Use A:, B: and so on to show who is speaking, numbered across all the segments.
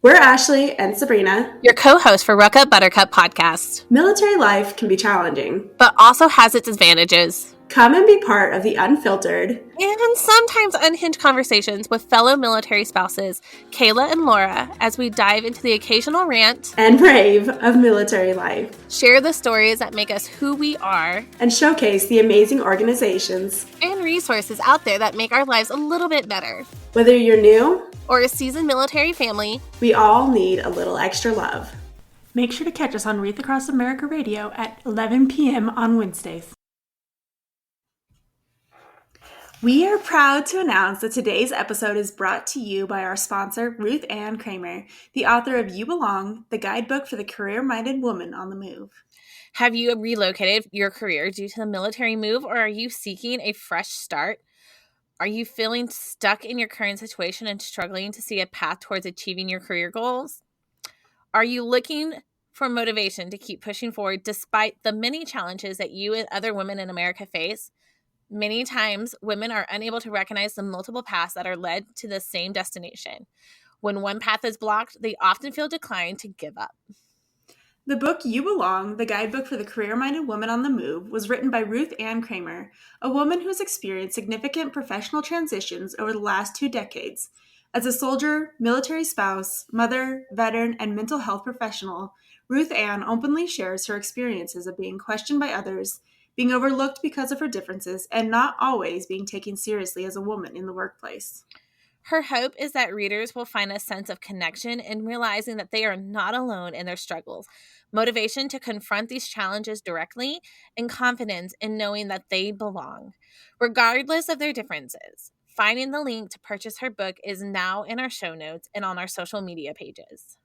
A: We're Ashley and Sabrina.
B: Your co-host for Ruck Up Buttercup podcast.
A: Military life can be challenging,
B: but also has its advantages.
A: Come and be part of the unfiltered
B: and sometimes unhinged conversations with fellow military spouses, Kayla and Laura, as we dive into the occasional rant
A: and brave of military life.
B: Share the stories that make us who we are,
A: and showcase the amazing organizations
B: and resources out there that make our lives a little bit better.
A: Whether you're new
B: or a seasoned military family,
A: we all need a little extra love.
C: Make sure to catch us on Wreath Across America Radio at 11 p.m. on Wednesdays.
A: We are proud to announce that today's episode is brought to you by our sponsor, Ruth Ann Kramer, the author of You Belong, the guidebook for the career-minded woman on the move.
B: Have you relocated your career due to the military move, or are you seeking a fresh start? Are you feeling stuck in your current situation and struggling to see a path towards achieving your career goals? Are you looking for motivation to keep pushing forward despite the many challenges that you and other women in America face? Many times, women are unable to recognize the multiple paths that are led to the same destination. When one path is blocked, they often feel declined to give up.
A: The book You Belong, the guidebook for the career-minded woman on the move, was written by Ruth Ann Kramer, a woman who's experienced significant professional transitions over the last 2 decades. As a soldier, military spouse, mother, veteran, and mental health professional, Ruth Ann openly shares her experiences of being questioned by others, being overlooked because of her differences, and not always being taken seriously as a woman in the workplace.
B: Her hope is that readers will find a sense of connection in realizing that they are not alone in their struggles, motivation to confront these challenges directly, and confidence in knowing that they belong, regardless of their differences. Finding the link to purchase her book is now in our show notes and on our social media pages.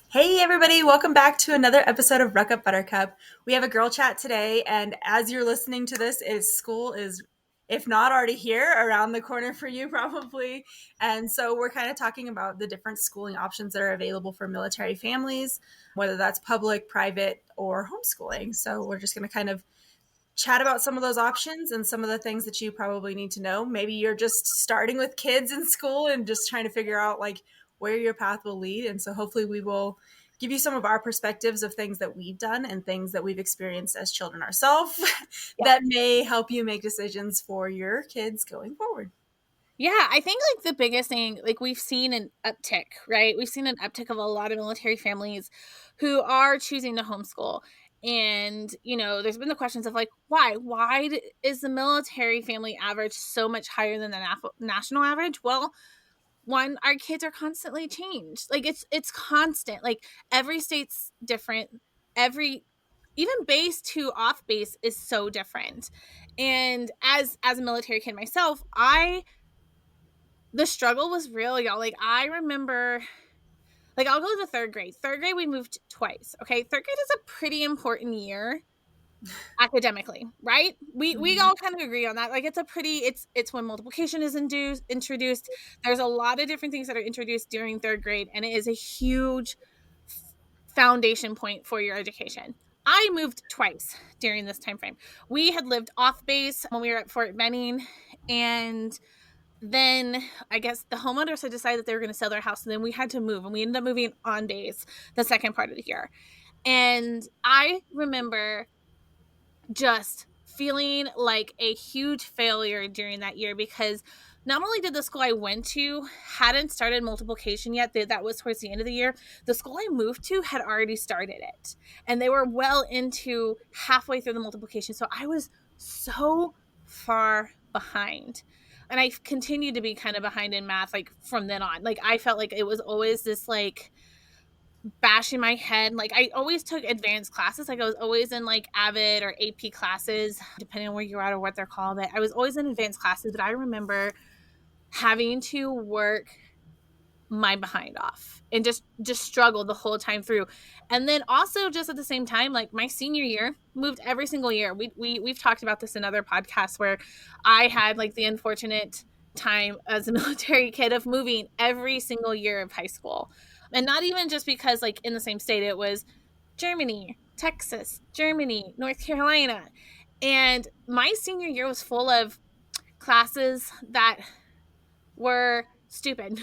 A: Hey everybody, welcome back to another episode of Ruck Up Buttercup. We have a girl chat today, and as you're listening to this, school is, if not already here, around the corner for you probably. And so we're kind of talking about the different schooling options that are available for military families, whether that's public, private, or homeschooling. So we're just going to kind of chat about some of those options and some of the things that you probably need to know. Maybe you're just starting with kids in school and just trying to figure out like where your path will lead. And so hopefully we will give you some of our perspectives of things that we've done and things that we've experienced as children ourselves that may help you make decisions for your kids going forward.
B: Yeah, I think like the biggest thing, like we've seen an uptick, right? We've seen an uptick of a lot of military families who are choosing to homeschool. And, you know, there's been the questions of like, why? Why is the military family average so much higher than the national average? Well, one, our kids are constantly changed. Like it's constant. Like every state's different. Even base to off base is so different. And as a military kid myself, the struggle was real, y'all. Like I remember, like I'll go to third grade. Third grade, we moved twice. Okay, third grade is a pretty important year academically, right? We all kind of agree on that. Like it's when multiplication is introduced. There's a lot of different things that are introduced during third grade, and it is a huge foundation point for your education. I moved twice during this time frame. We had lived off base when we were at Fort Benning, and then I guess the homeowners had decided that they were going to sell their house, and then we had to move, and we ended up moving on base the second part of the year. And I remember just feeling like a huge failure during that year because not only did the school I went to hadn't started multiplication yet, that was towards the end of the year, the school I moved to had already started it. And they were well into halfway through the multiplication. So I was so far behind. And I continued to be kind of behind in math, like from then on. Like I felt like it was always this like bashing my head. Like I always took advanced classes. Like I was always in like AVID or AP classes, depending on where you're at or what they're called. But I was always in advanced classes. But I remember having to work my behind off and just struggle the whole time through. And then also just at the same time, like my senior year, moved every single year. We've talked about this in other podcasts where I had like the unfortunate time as a military kid of moving every single year of high school. And not even just because like in the same state, it was Germany, Texas, Germany, North Carolina. And my senior year was full of classes that were stupid.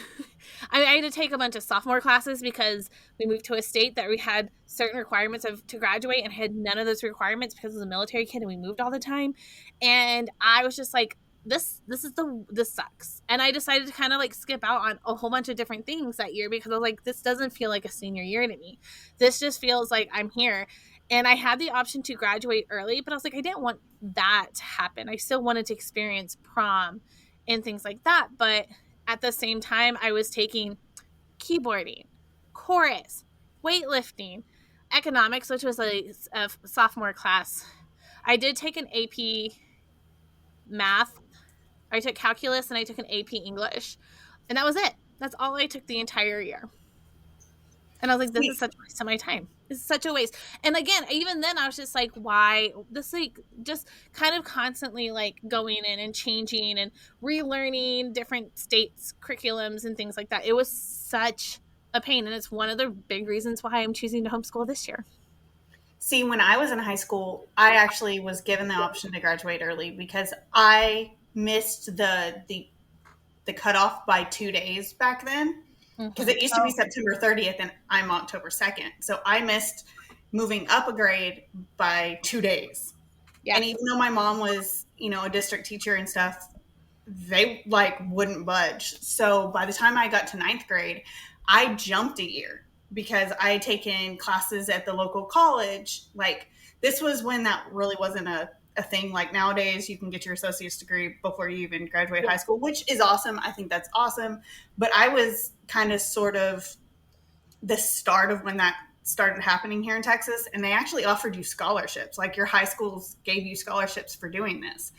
B: I had to take a bunch of sophomore classes because we moved to a state that we had certain requirements to graduate, and had none of those requirements because I was a military kid and we moved all the time. And I was just like, this sucks. And I decided to kind of like skip out on a whole bunch of different things that year because I was like, this doesn't feel like a senior year to me. This just feels like I'm here. And I had the option to graduate early, but I was like, I didn't want that to happen. I still wanted to experience prom and things like that. But at the same time, I was taking keyboarding, chorus, weightlifting, economics, which was a sophomore class. I did take an AP math. I took calculus and I took an AP English. And that was it. That's all I took the entire year. And I was like, this is such a waste of my time. This is such a waste. And again, even then I was just like, why? This like just kind of constantly like going in and changing and relearning different states' curriculums and things like that. It was such a pain. And it's one of the big reasons why I'm choosing to homeschool this year.
A: See, when I was in high school, I actually was given the option to graduate early because I missed the cutoff by 2 days back then. Because it used to be September 30th and I'm October 2nd. So I missed moving up a grade by 2 days. Yeah. And even though my mom was, a district teacher and stuff, they like wouldn't budge. So by the time I got to 9th grade, I jumped a year because I had taken classes at the local college. Like this was when that really wasn't a thing. Like nowadays you can get your associate's degree before you even graduate high school, which is awesome. I think that's awesome. But I was kind of sort of the start of when that started happening here in Texas. And they actually offered you scholarships. Like your high schools gave you scholarships for doing this.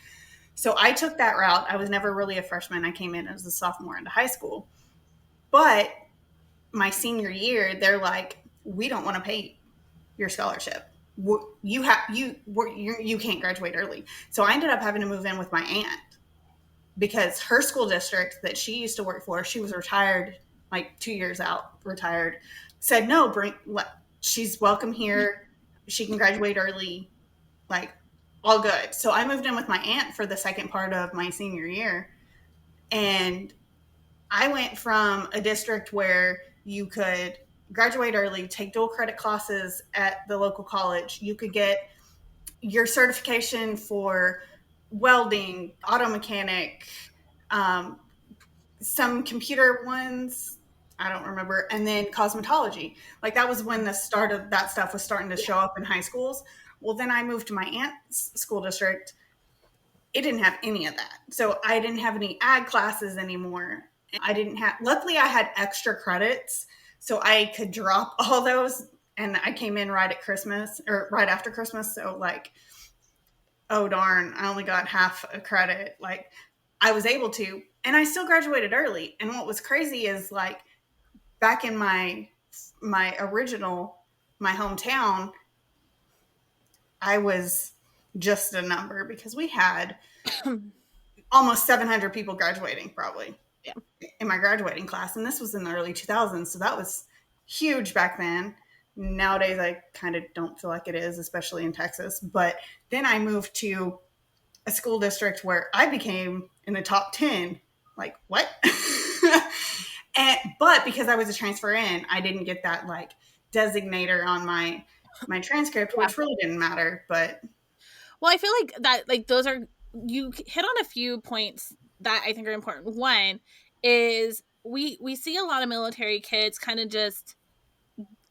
A: So I took that route. I was never really a freshman. I came in as a sophomore into high school. But my senior year, they're like, we don't want to pay your scholarship. You can't graduate early. So I ended up having to move in with my aunt because her school district that she used to work for, she was retired, like 2 years out, retired, said, no, she's welcome here. She can graduate early, like all good. So I moved in with my aunt for the second part of my senior year. And I went from a district where you could graduate early, take dual credit classes at the local college. You could get your certification for welding, auto mechanic, some computer ones, I don't remember, and then cosmetology. Like that was when the start of that stuff was starting to show up in high schools. Well, then I moved to my aunt's school district. It didn't have any of that. So I didn't have any ag classes anymore. Luckily I had extra credits so I could drop all those. And I came in right at Christmas or right after Christmas. So like, oh darn, I only got half a credit. Like I was able to, and I still graduated early. And what was crazy is like back in my original, my hometown, I was just a number because we had almost 700 people graduating probably in my graduating class. And this was in the early 2000s. So that was huge back then. Nowadays, I kind of don't feel like it is, especially in Texas. But then I moved to a school district where I became in the top 10. Like, what? But because I was a transfer in, I didn't get that like designator on my transcript, which really didn't matter. But
B: well, I feel like that, like those are, you hit on a few points that I think are important. One is we see a lot of military kids kind of just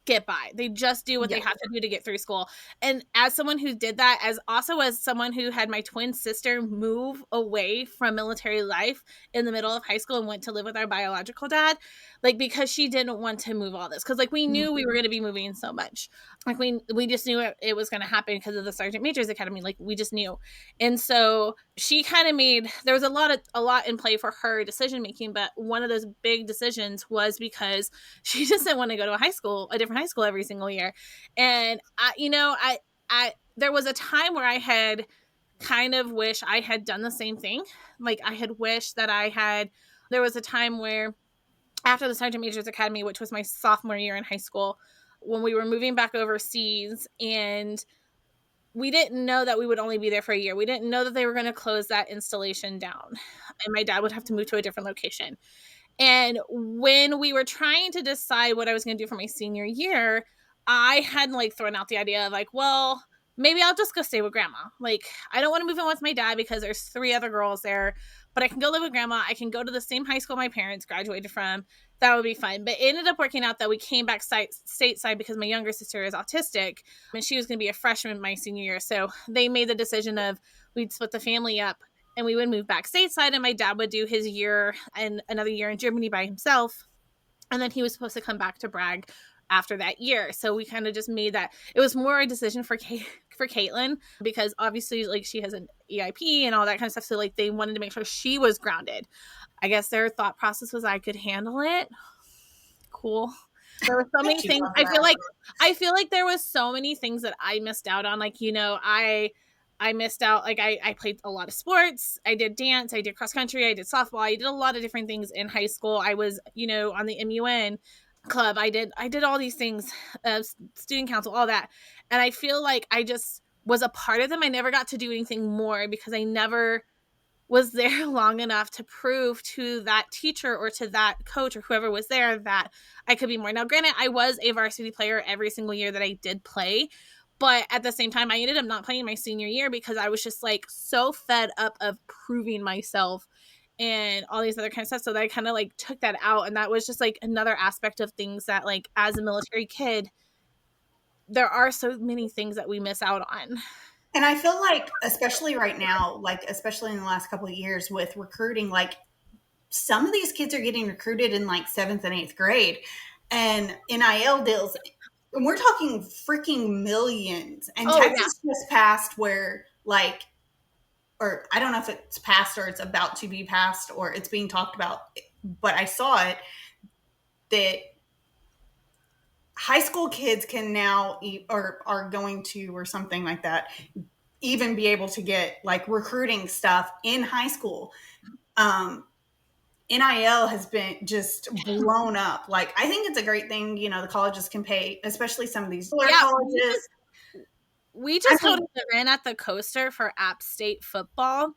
B: get by. They just do what they have to do to get through school. And as someone who did that, as someone who had my twin sister move away from military life in the middle of high school and went to live with our biological dad, like because she didn't want to move all this. Because like we knew we were going to be moving so much. Like we just knew it was going to happen because of the Sergeant Major's Academy. Like we just knew. And so she kind of there was a lot in play for her decision making. But one of those big decisions was because she just didn't want to go to a different high school every single year. And I there was a time where I had kind of wish I had done the same thing. Like I had wished that there was a time where after the Sergeant Major's Academy, which was my sophomore year in high school, when we were moving back overseas, and we didn't know that we would only be there for a year. We didn't know that they were going to close that installation down and my dad would have to move to a different location. And when we were trying to decide what I was going to do for my senior year, I had like thrown out the idea of like, well, maybe I'll just go stay with grandma. Like, I don't want to move in with my dad because there's 3 other girls there, but I can go live with grandma. I can go to the same high school my parents graduated from. That would be fun. But it ended up working out that we came back stateside because my younger sister is autistic and she was going to be a freshman my senior year. So they made the decision of we'd split the family up and we would move back stateside and my dad would do his year and another year in Germany by himself. And then he was supposed to come back to Bragg after that year. So we kind of just made that. It was more a decision for Caitlin because obviously like she has an EIP and all that kind of stuff. So like they wanted to make sure she was grounded. I guess their thought process was I could handle it. Cool. There were so many things. I feel like there was so many things that I missed out on. Like, I missed out. Like I played a lot of sports. I did dance. I did cross country. I did softball. I did a lot of different things in high school. I was, on the MUN club. I did all these things, student council, all that. And I feel like I just was a part of them. I never got to do anything more because I never was there long enough to prove to that teacher or to that coach or whoever was there that I could be more. Now, granted, I was a varsity player every single year that I did play, but at the same time, I ended up not playing my senior year because I was just like so fed up of proving myself and all these other kind of stuff. So that I kind of like took that out. And that was just like another aspect of things that like as a military kid, there are so many things that we miss out on.
D: And I feel like, especially right now, like, especially in the last couple of years with recruiting, like, some of these kids are getting recruited in like 7th and 8th grade and NIL deals. And we're talking freaking millions. And Texas just passed where, like, or I don't know if it's passed or it's about to be passed or it's being talked about, but I saw it that high school kids can now or are going to or something like that even be able to get like recruiting stuff in high school. NIL has been just blown up. Like, I think it's a great thing, the colleges can pay, especially some of these colleges.
B: We just held an event at the Coaster for App State football,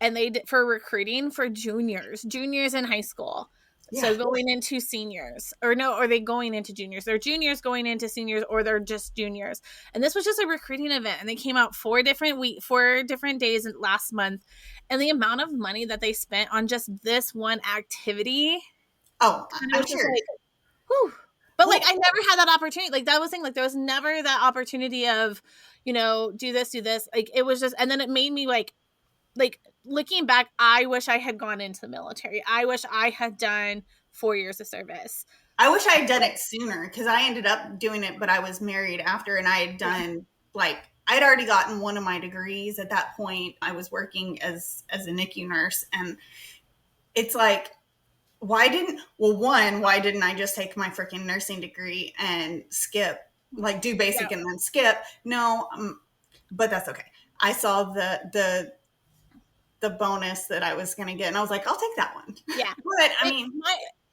B: and they did for recruiting for juniors in high school. Yeah. So going into seniors, or are they going into juniors? They're juniors going into seniors, or they're just juniors. And this was just a recruiting event, and they came out 4 different days last month, and the amount of money that they spent on just this one activity.
D: Oh, I'm sure.
B: Like, whew. But like, I never had that opportunity. Like that was thing. Like there was never that opportunity of, do this. Like it was just, and then it made me like looking back, I wish I had gone into the military. I wish I had done 4 years of service.
D: I wish I had done it sooner because I ended up doing it, but I was married after, and I had done I'd already gotten one of my degrees at that point. I was working as a NICU nurse, and it's like, why didn't I just take my freaking nursing degree and skip, like do basic and then skip? No, but that's okay. I saw the bonus that I was going to get, and I was like, I'll take that one.
B: Yeah.
D: But I mean,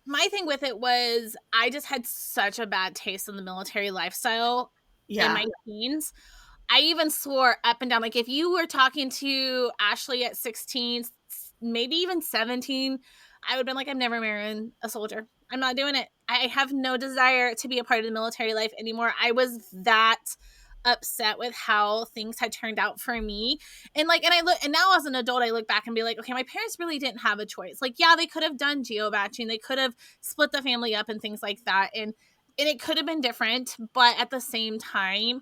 B: my thing with it was I just had such a bad taste in the military lifestyle in my teens. I even swore up and down, like if you were talking to Ashley at 16, maybe even 17, I would have been like, I'm never marrying a soldier. I'm not doing it. I have no desire to be a part of the military life anymore. I was that upset with how things had turned out for me. And now as an adult, I look back and be like, okay, my parents really didn't have a choice. Like, yeah, they could have done geobatching. They could have split the family up and things like that. And it could have been different. But at the same time,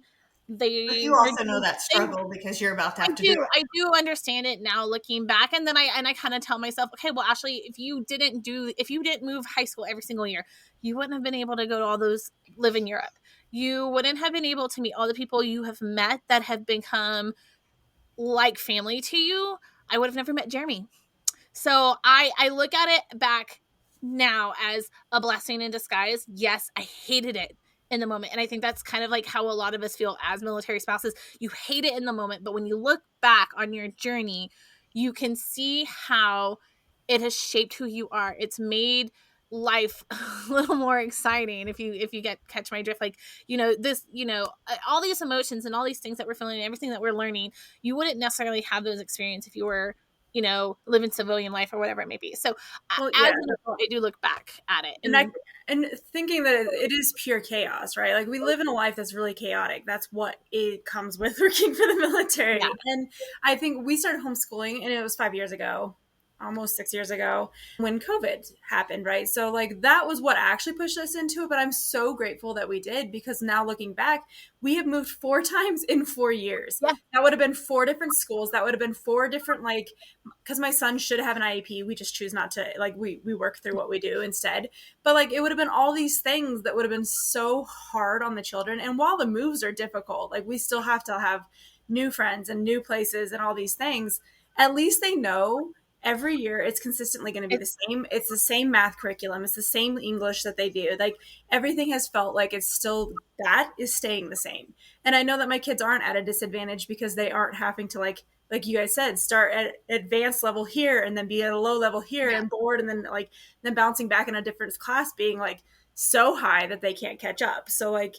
D: but you also know that struggle because you're about to have to do it.
B: I do understand it now looking back. And then I kind of tell myself, okay, well, Ashley, if you didn't move high school every single year, you wouldn't have been able to go to all those, live in Europe. You wouldn't have been able to meet all the people you have met that have become like family to you. I would have never met Jeremy. So I look at it back now as a blessing in disguise. Yes, I hated it in the moment. And I think that's kind of like how a lot of us feel as military spouses. You hate it in the moment, but when you look back on your journey, you can see how it has shaped who you are. It's made life a little more exciting if you catch my drift. Like, all these emotions and all these things that we're feeling and everything that we're learning, you wouldn't necessarily have those experiences if you were living civilian life or whatever it may be. So
A: Well,
B: as
A: yeah.
B: an adult, I do look back at it
A: And thinking that it is pure chaos, right? Like we live in a life that's really chaotic. That's what it comes with working for the military.
B: Yeah.
A: And I think we started homeschooling, and it was 5 years ago, almost 6 years ago, when COVID happened, right? So like that was what actually pushed us into it. But I'm so grateful that we did, because now looking back, we have moved 4 times in 4 years.
B: Yeah.
A: That would have been 4 different schools. That would have been 4 different, like, because my son should have an IEP. We just choose not to, like, we work through what we do instead. But like it would have been all these things that would have been so hard on the children. And while the moves are difficult, like we still have to have new friends and new places and all these things, at least they know every year it's consistently going to be the same. It's the same math curriculum. It's the same English that they do. Like everything has felt like it's still, that is staying the same. And I know that my kids aren't at a disadvantage because they aren't having to, like you guys said, start at advanced level here and then be at a low level here and bored, and then bouncing back in a different class being like so high that they can't catch up. So like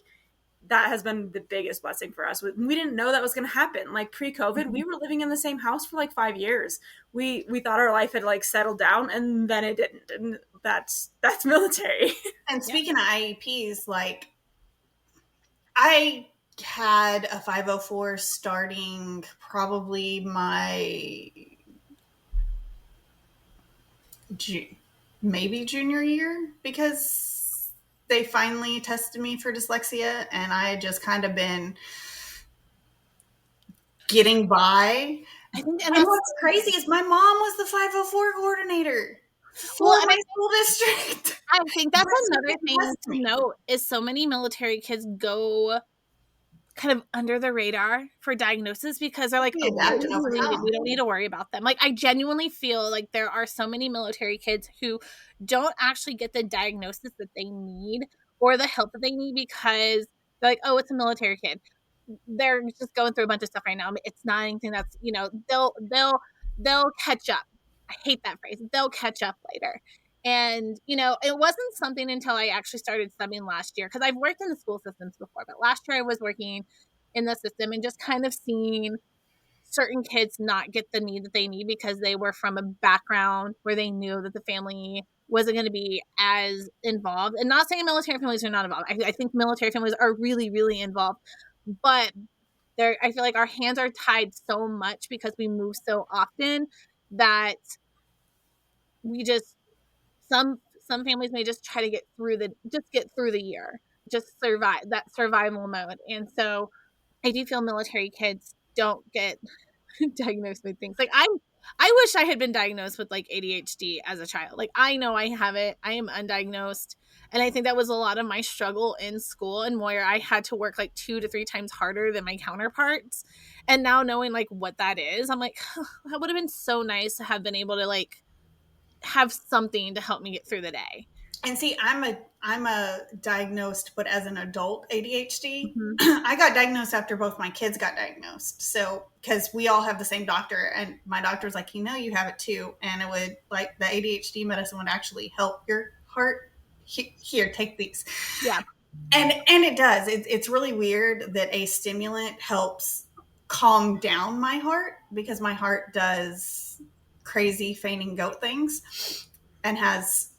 A: that has been the biggest blessing for us. We didn't know that was going to happen. Like pre-COVID, we were living in the same house for like 5 years. We thought our life had like settled down, and then it didn't. And that's military.
D: And speaking of IEPs, like I had a 504 starting probably my maybe junior year, because they finally tested me for dyslexia, and I had just kind of been getting by.
B: I think,
D: and what's crazy is my mom was the 504 coordinator for my school district.
B: I think that's another thing to note is so many military kids go kind of under the radar for diagnosis because they're like, oh, we don't need to worry about them. Like, I genuinely feel like there are so many military kids who don't actually get the diagnosis that they need or the help that they need because they're like, oh, it's a military kid. They're just going through a bunch of stuff right now. It's not anything that's, they'll catch up. I hate that phrase. They'll catch up later. And, it wasn't something until I actually started studying last year, because I've worked in the school systems before, but last year I was working in the system and just kind of seeing certain kids not get the need that they need because they were from a background where they knew that the family wasn't going to be as involved. And not saying military families are not involved. I think military families are really, really involved. But I feel like our hands are tied so much because we move so often that we just, some families may just try to get through the year, just survive that survival mode. And so I do feel military kids don't get diagnosed with things. Like I wish I had been diagnosed with like ADHD as a child. Like I know I have it. I am undiagnosed. And I think that was a lot of my struggle in school, and where I had to work like 2 to 3 times harder than my counterparts. And now knowing like what that is, I'm like, oh, that would have been so nice to have been able to like have something to help me get through the day.
D: And see, I'm a diagnosed, but as an adult ADHD. Mm-hmm. I got diagnosed after both my kids got diagnosed. So, because we all have the same doctor, and my doctor's like, you have it too. And it would, like, the ADHD medicine would actually help your heart. Here, take these.
B: Yeah.
D: And it does. It's really weird that a stimulant helps calm down my heart, because my heart does crazy fainting goat things and has,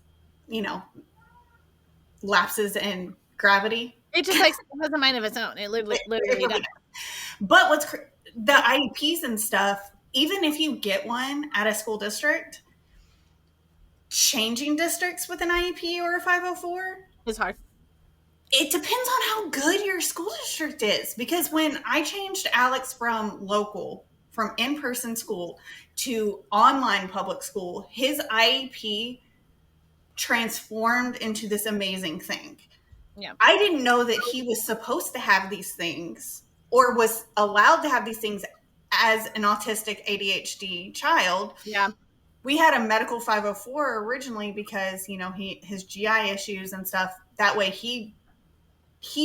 D: lapses in gravity.
B: It just like has a mind of its own. It literally does.
D: But the IEPs and stuff, even if you get one at a school district, changing districts with an IEP or a 504
B: is hard.
D: It depends on how good your school district is. Because when I changed Alex from in-person school to online public school, his IEP transformed into this amazing thing.
B: Yeah.
D: I didn't know that he was supposed to have these things or was allowed to have these things as an autistic ADHD child.
B: Yeah.
D: We had a medical 504 originally because, his GI issues and stuff. That way he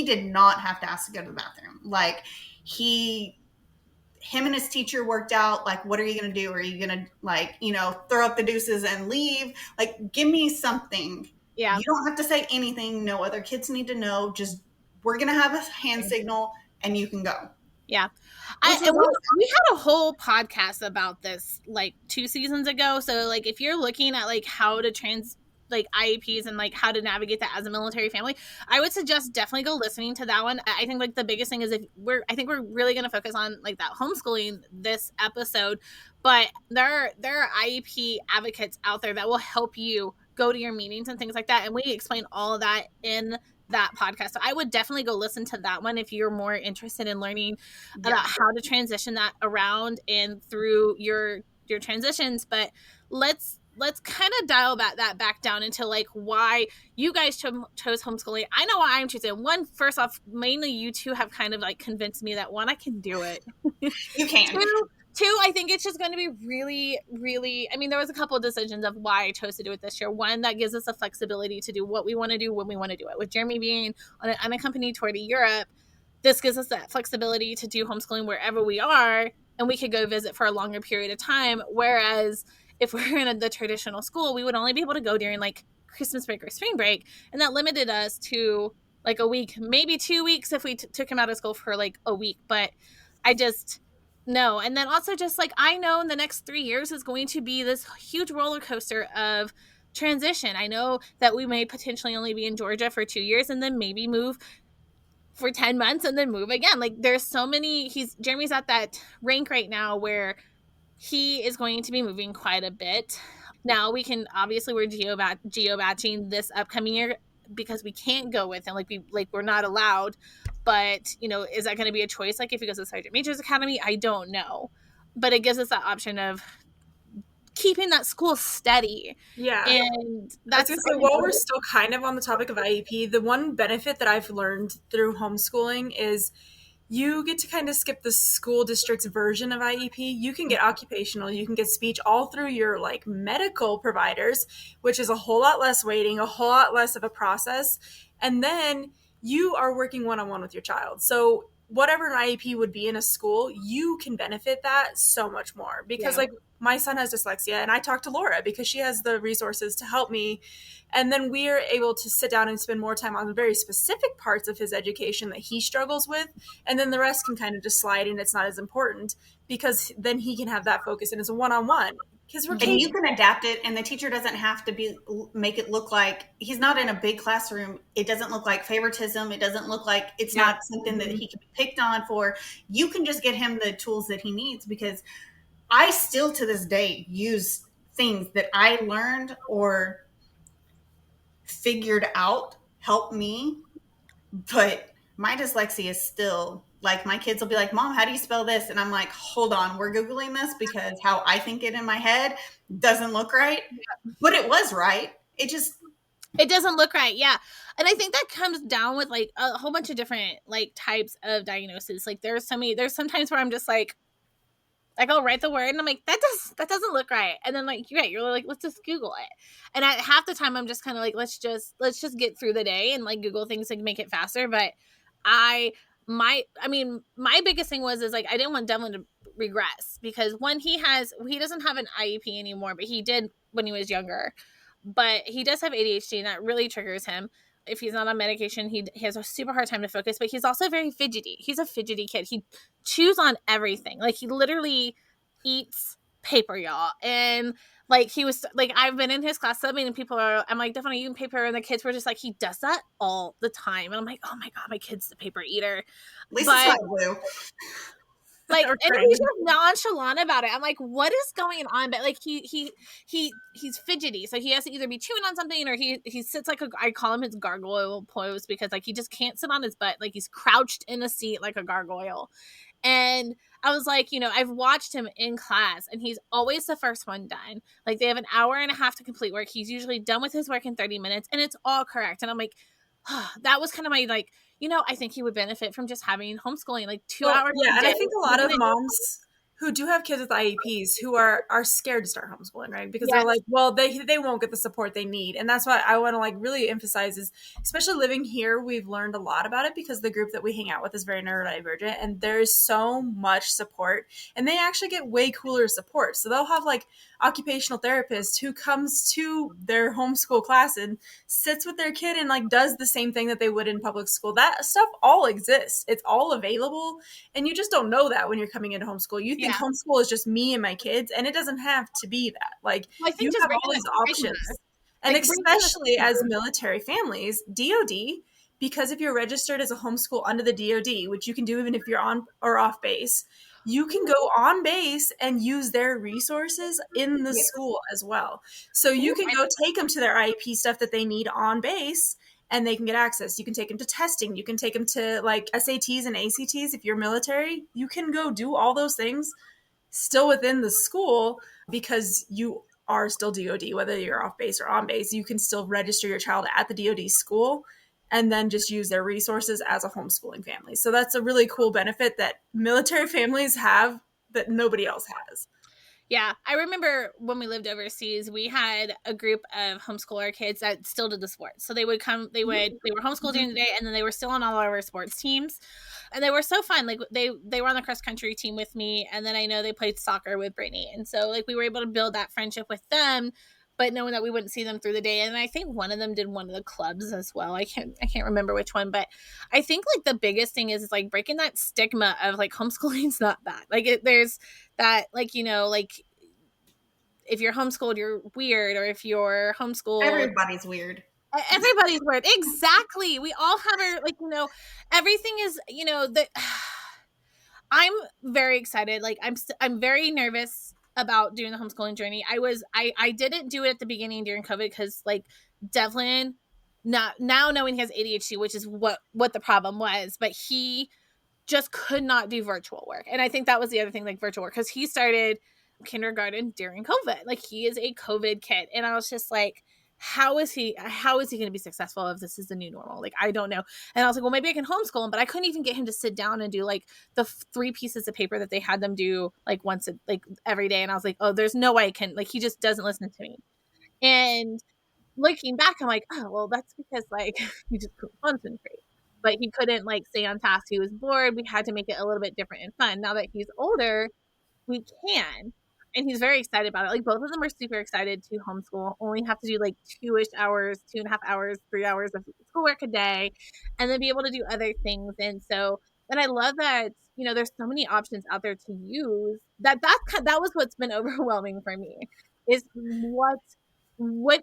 D: did not have to ask to go to the bathroom. Like him and his teacher worked out, like, what are you going to do? Are you going to throw up the deuces and leave? Like, give me something.
B: Yeah.
D: You don't have to say anything. No other kids need to know. Just, we're going to have a hand signal and you can go.
B: Yeah.
A: Which was
B: We had a whole podcast about this like 2 seasons ago. So like if you're looking at like how to like IEPs and like how to navigate that as a military family, I would suggest definitely go listening to that one. I think like the biggest thing is I think we're really going to focus on like that homeschooling this episode, but there are IEP advocates out there that will help you go to your meetings and things like that. And we explain all of that in that podcast. So I would definitely go listen to that one if you're more interested in learning about how to transition that around and through your transitions. But let's kind of dial that back down into like why you guys chose homeschooling. I know why I'm choosing one. First off, mainly you two have kind of like convinced me that one, I can do it.
D: You can.
B: Two, I think it's just going to be really, really, I mean, there was a couple of decisions of why I chose to do it this year. One, that gives us the flexibility to do what we want to do when we want to do it. With Jeremy being on an unaccompanied tour to Europe, this gives us that flexibility to do homeschooling wherever we are, and we could go visit for a longer period of time. Whereas if we're in the traditional school, we would only be able to go during like Christmas break or spring break, and that limited us to like a week, maybe 2 weeks if we took him out of school for like a week. But I just no. And then also just like I know in the next 3 years is going to be this huge roller coaster of transition. I know that we may potentially only be in Georgia for 2 years and then maybe move for 10 months and then move again. Like there's so many, Jeremy's at that rank right now where he is going to be moving quite a bit. Now we're geo-batching this upcoming year because we can't go with him. We're not allowed. But, is that going to be a choice? Like if he goes to Sergeant Major's Academy, I don't know. But it gives us that option of keeping that school steady.
A: Yeah.
B: And that's
A: while we're still kind of on the topic of IEP, the one benefit that I've learned through homeschooling is you get to kind of skip the school district's version of IEP. You can get occupational, you can get speech all through your like medical providers, which is a whole lot less waiting, a whole lot less of a process. And then you are working one-on-one with your child. So whatever an IEP would be in a school, you can benefit that so much more because like my son has dyslexia and I talk to Laura because she has the resources to help me. And then we're able to sit down and spend more time on the very specific parts of his education that he struggles with. And then the rest can kind of just slide and it's not as important because then he can have that focus and it's a one-on-one.
D: And you can adapt it, and the teacher doesn't have to make it look like he's not in a big classroom. It doesn't look like favoritism. It doesn't look like it's not something that he can be picked on for. You can just get him the tools that he needs, because I still to this day use things that I learned or figured out help me, but my dyslexia is still like, my kids will be like, Mom, how do you spell this? And I'm like, hold on, we're Googling this because how I think it in my head doesn't look right. But it was right. It
B: doesn't look right. Yeah. And I think that comes down with like a whole bunch of different like types of diagnosis. Like there's some times where I'm just like I'll write the word and I'm like, that doesn't look right. And then like, you're like, let's just Google it. And at half the time I'm just kind of like, let's just get through the day and like Google things to make it faster. But my biggest thing is like, I didn't want Devlin to regress because one, he doesn't have an IEP anymore, but he did when he was younger, but he does have ADHD and that really triggers him. If he's not on medication, he has a super hard time to focus, but he's also very fidgety. He's a fidgety kid. He chews on everything. Like he literally eats paper, y'all. And like he was like, I've been in his class subbing and I'm like, definitely eating paper. And the kids were just like, he does that all the time. And I'm like, oh my God, my kid's the paper eater.
D: At least it's not blue.
B: Like, and he's just nonchalant about it. I'm like, what is going on? But like, he's fidgety, so he has to either be chewing on something or he sits like I call him his gargoyle pose because like he just can't sit on his butt. Like he's crouched in a seat like a gargoyle. And I was like, I've watched him in class and he's always the first one done. Like they have an hour and a half to complete work. He's usually done with his work in 30 minutes and it's all correct. And I'm like, that was kind of my I think he would benefit from just having homeschooling like 2 hours.
A: Yeah, and I think a lot of moms who do have kids with IEPs who are scared to start homeschooling, right? Because they're
B: Yes.
A: like, well, they won't get the support they need. And that's what I want to like really emphasize is, especially living here, we've learned a lot about it because the group that we hang out with is very neurodivergent and there's so much support and they actually get way cooler support. So they'll have like occupational therapist who comes to their homeschool class and sits with their kid and like does the same thing that they would in public school. That stuff all exists. It's all available. And you just don't know that when you're coming into homeschool. You think
B: Yeah.
A: homeschool is just me and my kids, and it doesn't have to be that. Like,
B: Well, I
A: you
B: think just
A: have
B: breaking
A: all
B: the
A: these
B: stigma.
A: options. And
B: Like, breaking the
A: especially
B: stigma.
A: as military families, DOD, because if you're registered as a homeschool under the DOD, which you can do even if you're on or off base, you can go on base and use their resources in the
D: Yes.
A: school as well. So you can go take them to their IEP stuff that they need on base and they can get access. You can take them to testing. You can take them to like SATs and ACTs. If you're military, you can go do all those things still within the school because you are still DOD, whether you're off base or on base. You can still register your child at the DOD school and then just use their resources as a homeschooling family. So that's a really cool benefit that military families have that nobody else has.
B: Yeah, I remember when we lived overseas, we had a group of homeschooler kids that still did the sports. So they would come, they were homeschooled during the day, and then they were still on all of our sports teams, and they were so fun. Like they were on the cross country team with me, and then I know they played soccer with Brittany, and so like we were able to build that friendship with them, but knowing that we wouldn't see them through the day. And I think one of them did one of the clubs as well. I can't remember which one, but I think like the biggest thing is like breaking that stigma of like homeschooling's not bad. Like there's that, like, you know, like if you're homeschooled, you're weird, or if you're homeschooled,
D: Everybody's weird.
B: everybody's weird. Exactly. We all have our, like, you know, everything is, you know, the I'm very excited. Like I'm very nervous about doing the homeschooling journey. I didn't do it at the beginning during COVID because like Devlin, not now knowing he has ADHD, which is what the problem was, but he just could not do virtual work. And I think that was the other thing, like virtual work, because he started kindergarten during COVID. Like he is a COVID kid. And I was just like, how is he going to be successful if this is the new normal? Like, I don't know. And I was like, well, maybe I can homeschool him, but I couldn't even get him to sit down and do like the 3 pieces of paper that they had them do like once, like every day. And I was like, oh, there's no way I can, like, he just doesn't listen to me. And looking back, I'm like, oh, well, that's because like he just couldn't concentrate. But he couldn't like stay on task. He was bored. We had to make it a little bit different and fun. Now that he's older, we can. And he's very excited about it. Like both of them are super excited to homeschool. Only have to do like 2-ish hours, 2.5 hours, 3 hours of schoolwork a day, and then be able to do other things. And so, and I love that, you know, there's so many options out there to use. That was what's been overwhelming for me, is what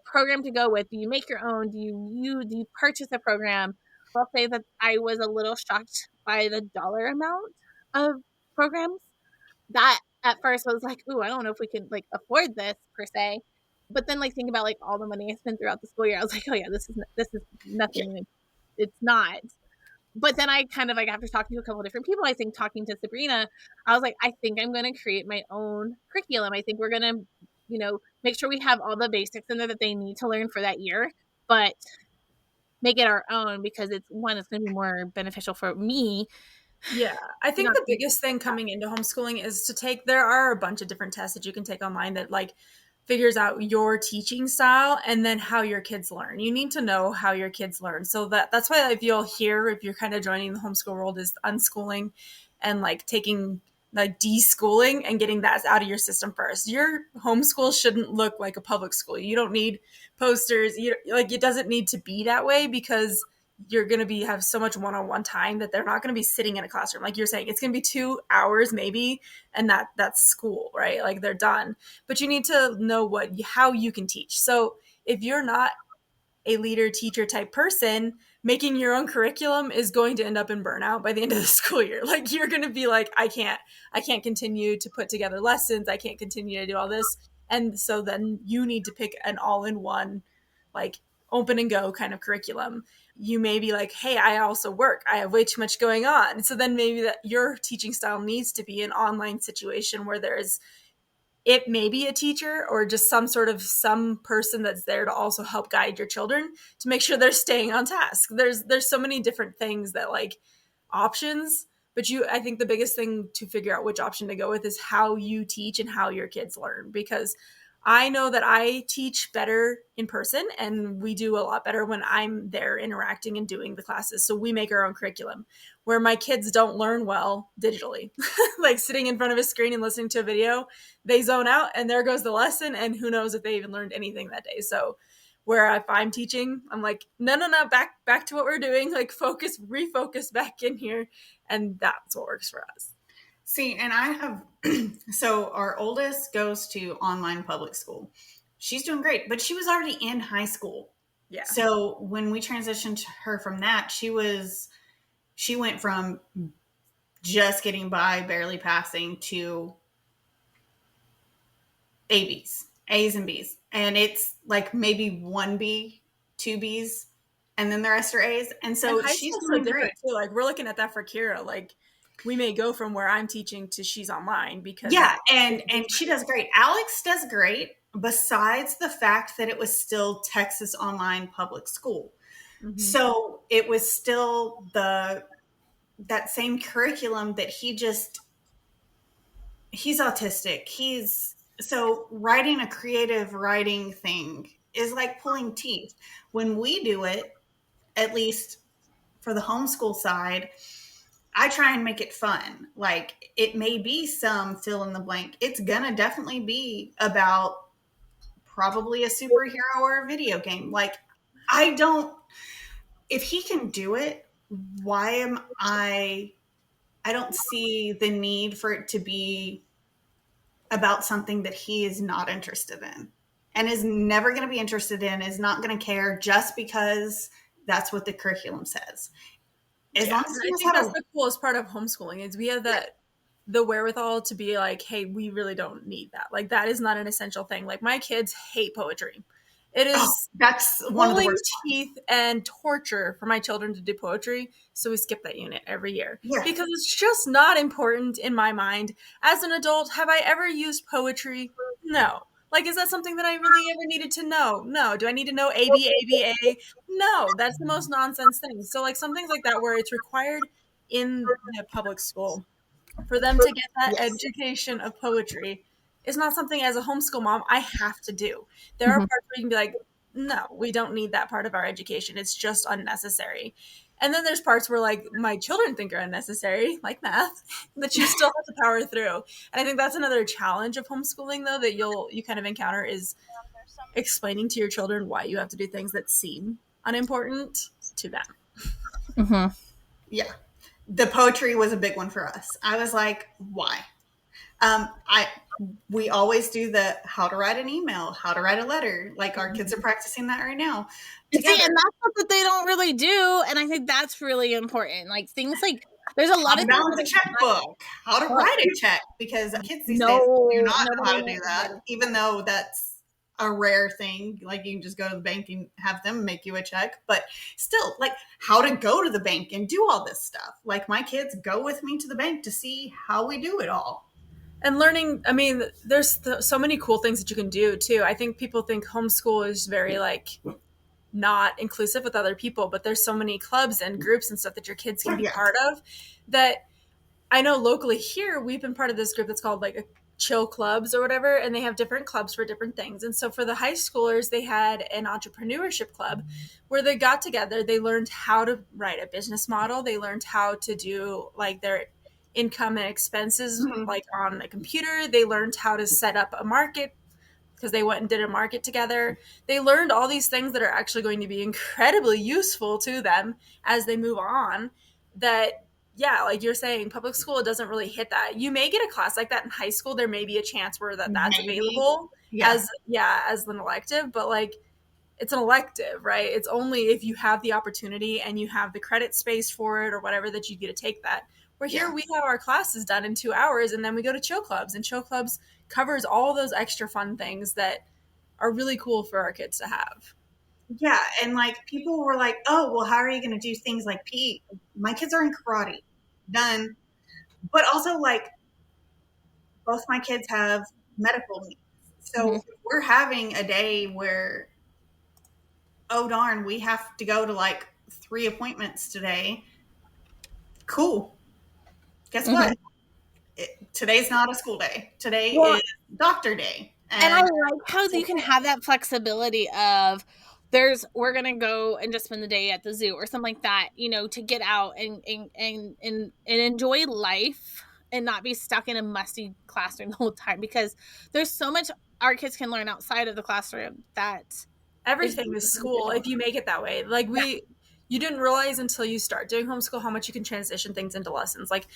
B: program to go with. Do you make your own? Do you purchase a program? I'll say that I was a little shocked by the dollar amount of programs. That at first I was like, ooh, I don't know if we can like afford this per se. But then like think about like all the money I spent throughout the school year. I was like, oh yeah, this is nothing. It's not. But then I kind of like, after talking to a couple of different people, I think talking to Sabrina, I was like, I think I'm going to create my own curriculum. I think we're going to, you know, make sure we have all the basics in there that they need to learn for that year, but make it our own, because it's going to be more beneficial for me.
A: Yeah, I think the biggest thing coming into homeschooling is to take, there are a bunch of different tests that you can take online that like figures out your teaching style and then how your kids learn. You need to know how your kids learn. So that's why if you'll hear, if you're kind of joining the homeschool world, is unschooling and like taking like deschooling and getting that out of your system first. Your homeschool shouldn't look like a public school. You don't need posters. Like it doesn't need to be that way, because you're going to have so much one-on-one time that they're not going to be sitting in a classroom. Like you're saying, it's going to be 2 hours maybe, and that's school, right? Like they're done. But you need to know how you can teach. So if you're not a leader teacher type person, making your own curriculum is going to end up in burnout by the end of the school year. Like you're going to be like, I can't continue to put together lessons. I can't continue to do all this. And so then you need to pick an all-in-one, like open and go kind of curriculum. You may be like, hey, I also work. I have way too much going on. So then maybe that your teaching style needs to be an online situation where there's, it may be a teacher or just some person that's there to also help guide your children to make sure they're staying on task. There's so many different things that like options, But I think the biggest thing to figure out which option to go with is how you teach and how your kids learn, because I know that I teach better in person, and we do a lot better when I'm there interacting and doing the classes. So we make our own curriculum, where my kids don't learn well digitally. Like sitting in front of a screen and listening to a video, they zone out and there goes the lesson, and who knows if they even learned anything that day. So where if I'm teaching, I'm like, no, back to what we're doing, like refocus back in here. And that's what works for us.
D: See, and I have, so our oldest goes to online public school. She's doing great, but she was already in high school.
A: Yeah.
D: So when we transitioned her from that, she went from just getting by, barely passing, to ABs, A's and B's. And it's like maybe one B, two B's, and then the rest are A's. And so
A: and high
D: she's
A: school's so
D: doing
A: different
D: great.
A: too. Like we're looking at that for Kira. Like we may go from where I'm teaching to she's online because
D: Yeah, and she does great. Alex does great, besides the fact that it was still Texas online public school.
A: Mhm.
D: So it was still that same curriculum that he's autistic. So writing a creative writing thing is like pulling teeth. When we do it, at least for the homeschool side, I try and make it fun. Like it may be some fill in the blank. It's gonna definitely be about probably a superhero or a video game. Like if he can do it, why am I don't see the need for it to be about something that he is not interested in and is never going to be interested in, is not going to care just because that's what the curriculum says. As long as
A: I think that's the coolest part of homeschooling is we have the wherewithal to be like, hey, we really don't need that. Like that is not an essential thing. Like my kids hate poetry. It is
D: that's one of the
A: pulling
D: worst
A: teeth and torture for my children to do poetry. So we skip that unit every year because it's just not important in my mind. As an adult, have I ever used poetry? No. Like, is that something that I really ever needed to know? No. Do I need to know ABA? No. That's the most nonsense thing. So, like, some things like that where it's required in the public school for them to get that education of poetry is not something as a homeschool mom I have to do. There are parts where you can be like, no, we don't need that part of our education. It's just unnecessary. And then there's parts where like my children think are unnecessary, like math, that you still have to power through. And I think that's another challenge of homeschooling though that you kind of encounter is explaining to your children why you have to do things that seem unimportant to them.
B: Mm-hmm.
D: Yeah. The poetry was a big one for us. I was like, why? We always do the how to write an email, how to write a letter. Like our kids are practicing that right now.
B: Together. See, and that's what they don't really do. And I think that's really important. Like things like there's a lot
D: how
B: of
D: to balance a checkbook, how to write a check, because kids these days do not know how to do that, even though that's a rare thing. Like you can just go to the bank and have them make you a check, but still, like how to go to the bank and do all this stuff. Like my kids go with me to the bank to see how we do it all.
A: And learning, I mean, there's so many cool things that you can do too. I think people think homeschool is very like not inclusive with other people, but there's so many clubs and groups and stuff that your kids can be part of that I know locally here, we've been part of this group that's called like a chill clubs or whatever, and they have different clubs for different things. And so for the high schoolers, they had an entrepreneurship club where they got together, they learned how to write a business model, they learned how to do like their income and expenses like on a computer, they learned how to set up a market because they went and did a market together. They learned all these things that are actually going to be incredibly useful to them as they move on. That, yeah, like you're saying, public school doesn't really hit that. You may get a class like that in high school. There may be a chance where that's available as an elective, but like it's an elective, right? It's only if you have the opportunity and you have the credit space for it or whatever that you get to take that. Where here we have our classes done in 2 hours and then we go to chill clubs, and chill clubs covers all those extra fun things that are really cool for our kids to have.
D: Yeah, and like people were like, oh, well, how are you going to do things like PE? My kids are in karate. Done. But also like both my kids have medical needs. So if we're having a day where, oh darn, we have to go to like 3 appointments today. Cool. guess what? Today's not a school day. Today
B: Well,
D: is doctor day.
B: and I like how you can have that flexibility of we're gonna go and just spend the day at the zoo or something like that, to get out and enjoy life and not be stuck in a musty classroom the whole time, because there's so much our kids can learn outside of the classroom that is
A: Everything is school if you make it that way. Like you didn't realize until you start doing homeschool how much you can transition things into lessons. Like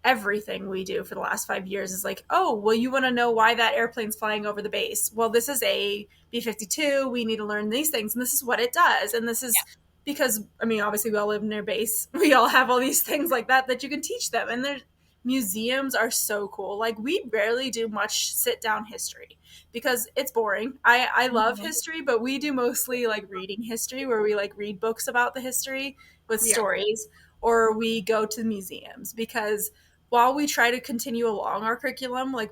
A: everything we do for the last 5 years is like, oh, well, you want to know why that airplane's flying over the base. Well, this is a B-52. We need to learn these things, and this is what it does. And this is because, I mean, obviously we all live near base. We all have all these things like that you can teach them. And museums are so cool. Like we rarely do much sit down history because it's boring. I love history, but we do mostly like reading history, where we like read books about the history with stories, or we go to museums, because while we try to continue along our curriculum, like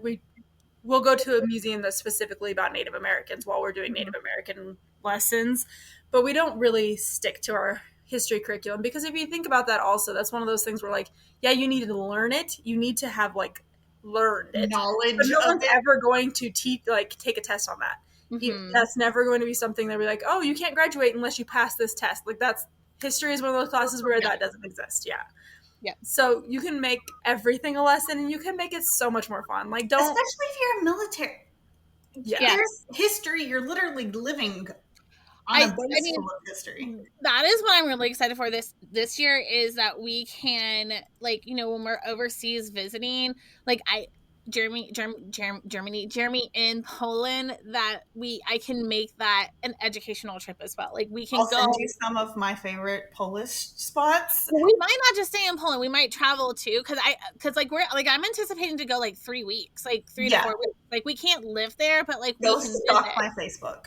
A: we'll go to a museum that's specifically about Native Americans while we're doing Native American lessons, but we don't really stick to our history curriculum, because if you think about that also, that's one of those things where like, yeah, you need to learn it. You need to have like learned it.
D: Knowledge,
A: but no one's ever going to take a test on that. That's never going to be something that we're like, oh, you can't graduate unless you pass this test. Like history is one of those classes where that doesn't exist. Yeah. So you can make everything a lesson, and you can make it so much more fun. Like
D: especially if you're a military.
A: Yeah.
D: There's history. You're literally living on a base full of history.
B: That is what I'm really excited for this year, is that we can, like, when we're overseas visiting, like Germany and Poland, that I can make that an educational trip as well. Like we can
D: I'll send you some of my favorite Polish spots.
B: We might not just stay in Poland. We might travel too, because I'm anticipating to go like 3 weeks, like 3 to 4 weeks. Like we can't live there, but like
D: go
B: we can
D: stalk
B: visit.
D: my Facebook.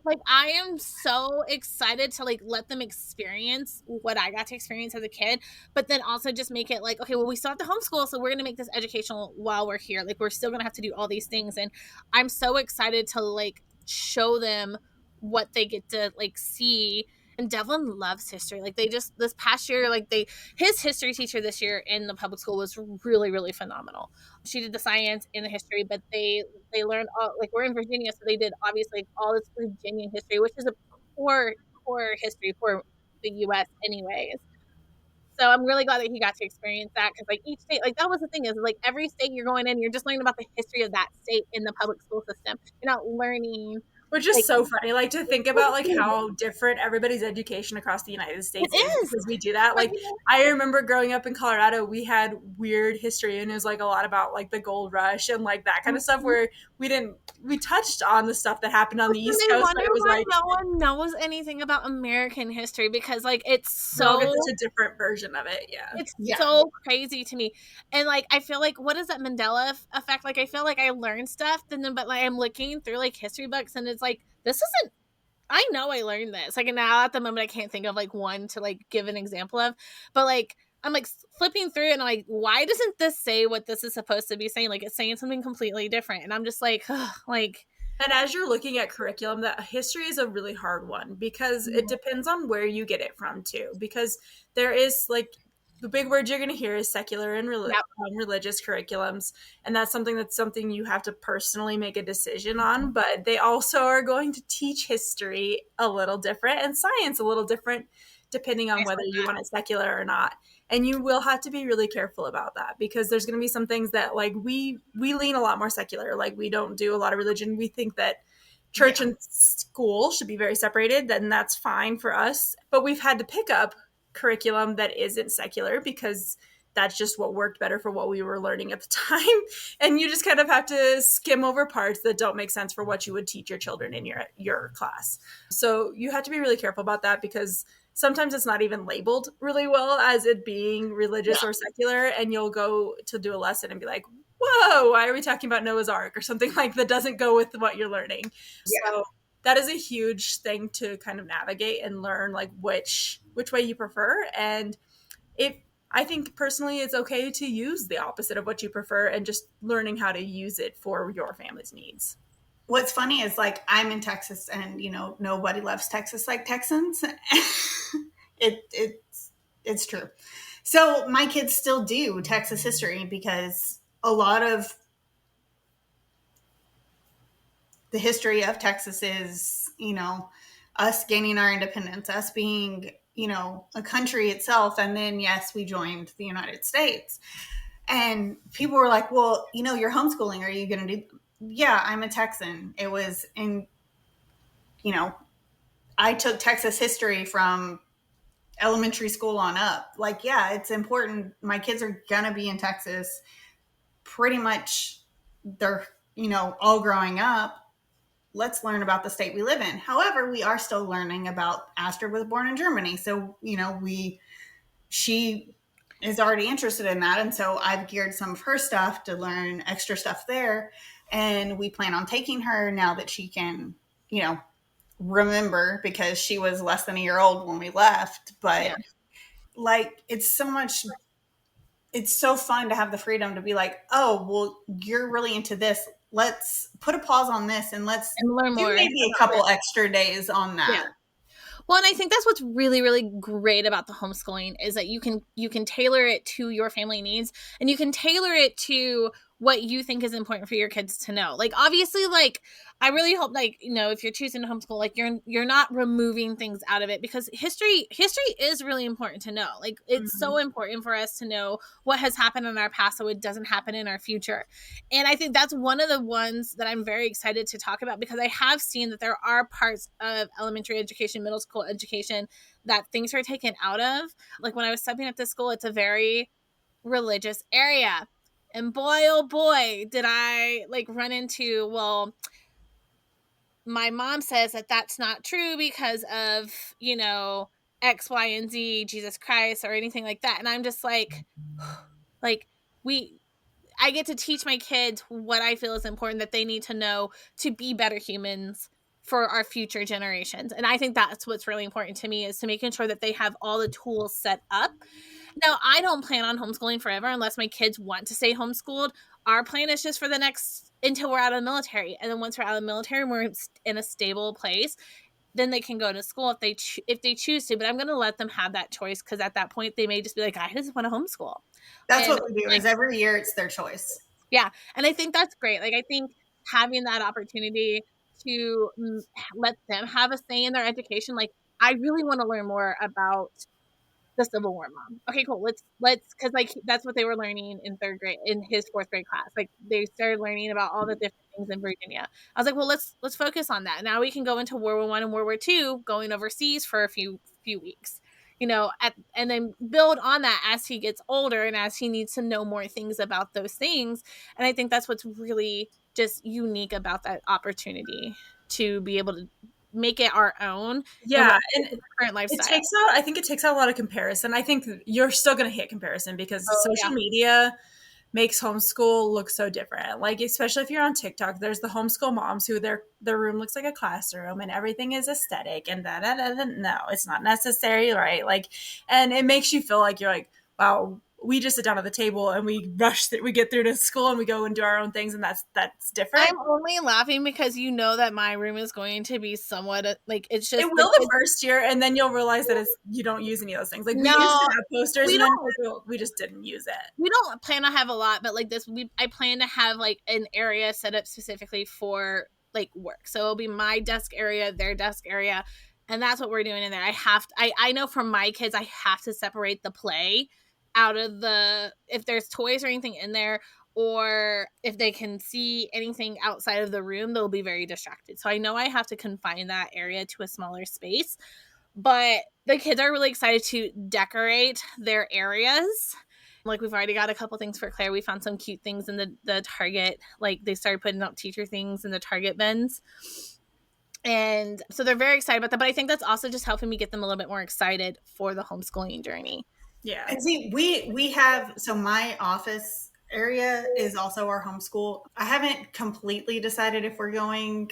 B: Like I am so excited to like let them experience what I got to experience as a kid, but then also just make it like, okay, well, we still have to homeschool, so we're gonna make this educational while we're here. Like we're still gonna have to do all these things, and I'm so excited to like show them what they get to like see. And Devlin loves history. Like this past year, like his history teacher this year in the public school was really, really phenomenal. She did the science and the history, but they learned all, like we're in Virginia, so they did obviously all this Virginian history, which is a poor history for the U.S. anyways. So I'm really glad that he got to experience that, because like each state, like that was the thing, is like every state you're going in, you're just learning about the history of that state in the public school system. You're not learning.
A: Which is so funny, like to think about like how different everybody's education across the United States is, because we do that. Like I remember growing up in Colorado, we had weird history, and it was like a lot about like the gold rush and like that kind of stuff, where we touched on the stuff that happened on the East Coast, but it was like
B: no one knows anything about American history, because like it's so
A: it's such a different version of it.
B: It's so crazy to me. And like I feel like, what is that Mandela effect? Like I feel like I learned stuff, and then but like I'm looking through like history books, and it's like, this isn't, I know I learned this. Like now at the moment I can't think of like one to like give an example of, but like I'm like flipping through it, and I'm like, why doesn't this say what this is supposed to be saying? Like it's saying something completely different, and I'm just like, like.
A: And as you're looking at curriculum, that history is a really hard one, because it depends on where you get it from too. Because there is like, the big word you're going to hear is secular and religious curriculums. And that's something you have to personally make a decision on. But they also are going to teach history a little different and science a little different, depending on whether you want it secular or not. And you will have to be really careful about that, because there's going to be some things that like we lean a lot more secular. Like we don't do a lot of religion. We think that church and school should be very separated. Then that's fine for us. But we've had to pick up curriculum that isn't secular, because that's just what worked better for what we were learning at the time. And you just kind of have to skim over parts that don't make sense for what you would teach your children in your class. So you have to be really careful about that, because sometimes it's not even labeled really well as it being religious or secular. And you'll go to do a lesson and be like, whoa, why are we talking about Noah's Ark or something like that doesn't go with what you're learning. So that is a huge thing to kind of navigate and learn, like which way you prefer. And I think personally it's okay to use the opposite of what you prefer, and just learning how to use it for your family's needs.
D: What's funny is like I'm in Texas, and nobody loves Texas like Texans. It's true. So my kids still do Texas history because a lot of the history of Texas is, us gaining our independence, us being, a country itself. And then, yes, we joined the United States. And people were like, well, you're homeschooling. Are you going to do? Yeah, I'm a Texan. It was in, I took Texas history from elementary school on up. Like, yeah, it's important. My kids are going to be in Texas pretty much. They're, all growing up. Let's learn about the state we live in. However, we are still learning about Astrid was born in Germany. So, she is already interested in that. And so I've geared some of her stuff to learn extra stuff there. And we plan on taking her now that she can, remember, because she was less than a year old when we left. But like, it's so fun to have the freedom to be like, oh, well, you're really into this. Let's put a pause on this and let's
B: learn
D: do
B: more.
D: maybe a couple extra days on that.
B: Yeah. Well, and I think that's what's really, really great about the homeschooling is that you can tailor it to your family needs, and you can tailor it to what you think is important for your kids to know. Like, obviously, like, I really hope, like, if you're choosing to homeschool, like, you're not removing things out of it, because history is really important to know. Like, it's so important for us to know what has happened in our past so it doesn't happen in our future. And I think that's one of the ones that I'm very excited to talk about, because I have seen that there are parts of elementary education, middle school education, that things are taken out of. Like, when I was subbing at this school, it's a very religious area. And boy, oh boy, did I like run into, well, my mom says that that's not true because of, X, Y, and Z, Jesus Christ, or anything like that. And I'm just like I get to teach my kids what I feel is important that they need to know to be better humans for our future generations. And I think that's what's really important to me, is to making sure that they have all the tools set up. Now, I don't plan on homeschooling forever unless my kids want to stay homeschooled. Our plan is just for the next, until we're out of the military. And then once we're out of the military and we're in a stable place, then they can go to school if they choose to. But I'm going to let them have that choice, because at that point they may just be like, I just want to homeschool.
D: That's
B: And
D: what we do, is every year it's their choice.
B: yeah. And I think that's great. Like, I think having that opportunity to let them have a say in their education, like, I really want to learn more about the Civil War, Mom. Okay, cool. Let's, because like that's what they were learning in third grade, in his fourth grade class. Like, they started learning about all the different things in Virginia. I was like, well, let's focus on that. Now we can go into World War I and World War II, going overseas for a few weeks. And then build on that as he gets older and as he needs to know more things about those things. And I think that's what's really just unique about that opportunity, to be able to make it our own.
A: Yeah, and
B: current lifestyle.
A: I think it takes out a lot of comparison. I think you're still going to hit comparison, because social
B: yeah.
A: media makes homeschool look so different. Like, especially if you're on TikTok, there's the homeschool moms who their room looks like a classroom and everything is aesthetic and no, it's not necessary, right? Like, and it makes you feel like you're like, wow, we just sit down at the table and we we get through to school and we go and do our own things, and that's different.
B: I'm only laughing because that my room is going to be somewhat like, it's just,
A: it will the first year, and then you'll realize that you don't use any of those things. Like, we used to have posters, and then we just didn't use it.
B: We don't plan to have a lot, but like this, I plan to have like an area set up specifically for like work. So it'll be my desk area, their desk area, and that's what we're doing in there. I know for my kids, I have to separate the play out of if there's toys or anything in there, or if they can see anything outside of the room, they'll be very distracted. So I know I have to confine that area to a smaller space, but the kids are really excited to decorate their areas. Like, we've already got a couple things for Claire. We found some cute things in the Target. Like, they started putting out teacher things in the Target bins. And so they're very excited about that. But I think that's also just helping me get them a little bit more excited for the homeschooling journey.
D: Yeah. And see, we have, so my office area is also our homeschool. I haven't completely decided if we're going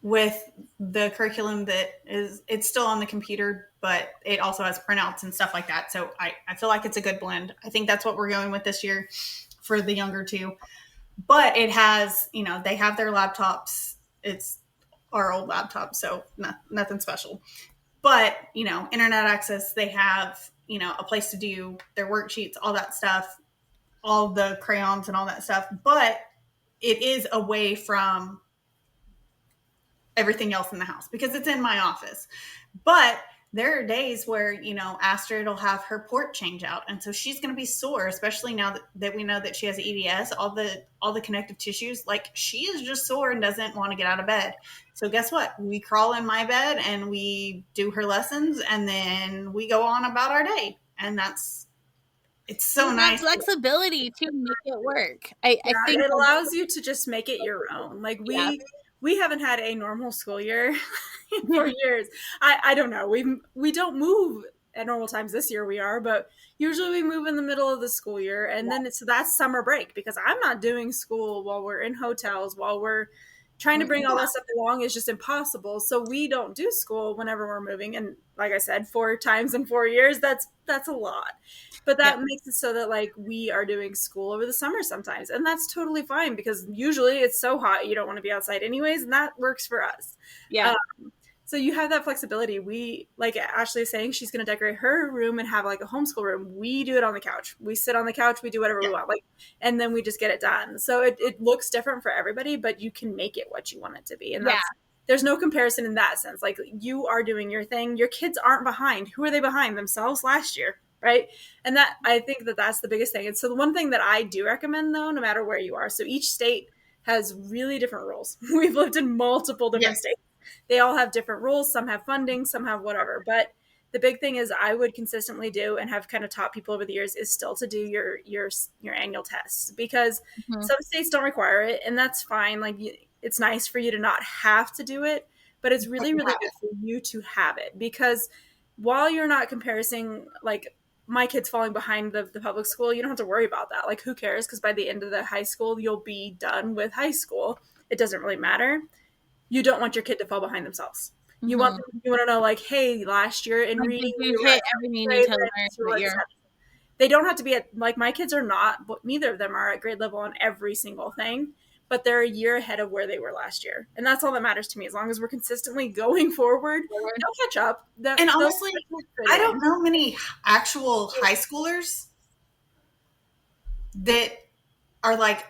D: with the curriculum that it's still on the computer, but it also has printouts and stuff like that. So I feel like it's a good blend. I think that's what we're going with this year for the younger two. But it has, they have their laptops. It's our old laptop, so nothing special. But, internet access, they have a place to do their worksheets, all that stuff, all the crayons and all that stuff. But it is away from everything else in the house because it's in my office. But there are days where, Astrid will have her port change out. And so she's going to be sore, especially now that we know that she has EDS, all the connective tissues. Like, she is just sore and doesn't want to get out of bed. So guess what? We crawl in my bed and we do her lessons, and then we go on about our day. And it's so nice.
B: Flexibility to make it work. I think
A: it allows you to just make it your own. Like, we haven't had a normal school year for years. I don't know. We don't move at normal times. This year we are, but usually we move in the middle of the school year, and then that's summer break, because I'm not doing school while we're in hotels, while we're trying to bring all that stuff along is just impossible. So we don't do school whenever we're moving. And like I said, 4 times in 4 years, that's a lot. But that makes it so that, like, we are doing school over the summer sometimes. And that's totally fine, because usually it's so hot you don't want to be outside anyways. And that works for us.
B: Yeah.
A: So you have that flexibility. We, like Ashley is saying, she's going to decorate her room and have like a homeschool room. We do it on the couch. We sit on the couch. We do whatever we want. Like, and then we just get it done. So it looks different for everybody, but you can make it what you want it to be. And there's no comparison in that sense. Like, you are doing your thing. Your kids aren't behind. Who are they behind? Themselves last year, right? And that, I think that's the biggest thing. And so the one thing that I do recommend, though, no matter where you are, so each state has really different rules. We've lived in multiple different states. They all have different rules. Some have funding, some have whatever. But the big thing is, I would consistently do, and have kind of taught people over the years, is still to do your annual tests, because some states don't require it, and that's fine. Like, it's nice for you to not have to do it, but it's really, really good for you to have it, because while you're not comparing, like, my kid's falling behind the public school, you don't have to worry about that. Like, who cares? Because by the end of the high school, you'll be done with high school. It doesn't really matter. You don't want your kid to fall behind themselves. You want to know, like, hey, last year in reading,
B: you hit everything you need to learn.
A: They don't have to be at, like, my kids are not, neither of them are at grade level on every single thing, but they're a year ahead of where they were last year. And that's all that matters to me. As long as we're consistently going forward, they'll catch up.
D: And honestly, I don't know many actual high schoolers that are like,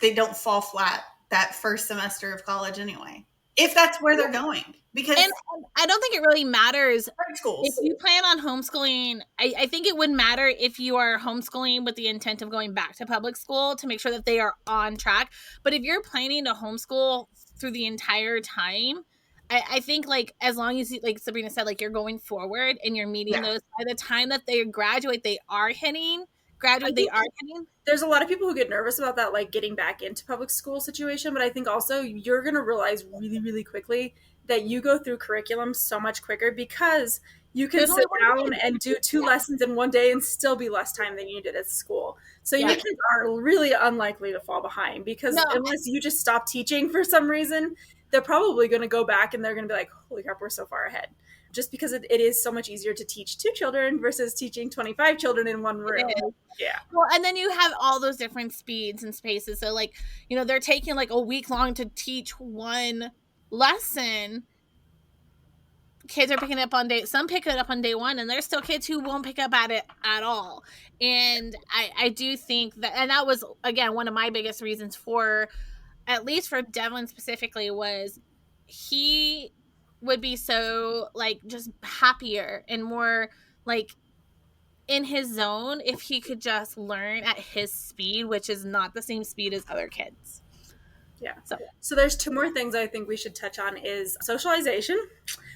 D: they don't fall flat that first semester of college anyway, if that's where they're going. Because
B: and I don't think it really matters
D: schools.
B: If you plan on homeschooling. I think it would matter if you are homeschooling with the intent of going back to public school, to make sure that they are on track. But if you're planning to homeschool through the entire time, I think, like, as long as, like Sabrina said, like, you're going forward and you're meeting those, by the time that they graduate, they are hitting. There's
A: a lot of people who get nervous about that, like, getting back into public school situation, but I think also you're going to realize really, really quickly that you go through curriculum so much quicker, because you can sit down and do 2 lessons in one day and still be less time than you did at school. So your kids are really unlikely to fall behind, because unless you just stop teaching for some reason, they're probably going to go back and they're going to be like, holy crap, we're so far ahead. Just because it is so much easier to teach 2 children versus teaching 25 children in one room. Yeah.
B: Well, and then you have all those different speeds and spaces. So, like, they're taking like a week long to teach one lesson. Kids are picking it up on some pick it up on day 1, and there's still kids who won't pick up at it at all. And I do think that, and that was, again, one of my biggest reasons for, at least for Devlin specifically, was he would be so, like, just happier and more, like, in his zone if he could just learn at his speed, which is not the same speed as other kids.
A: Yeah. So there's 2 more things I think we should touch on. Is socialization.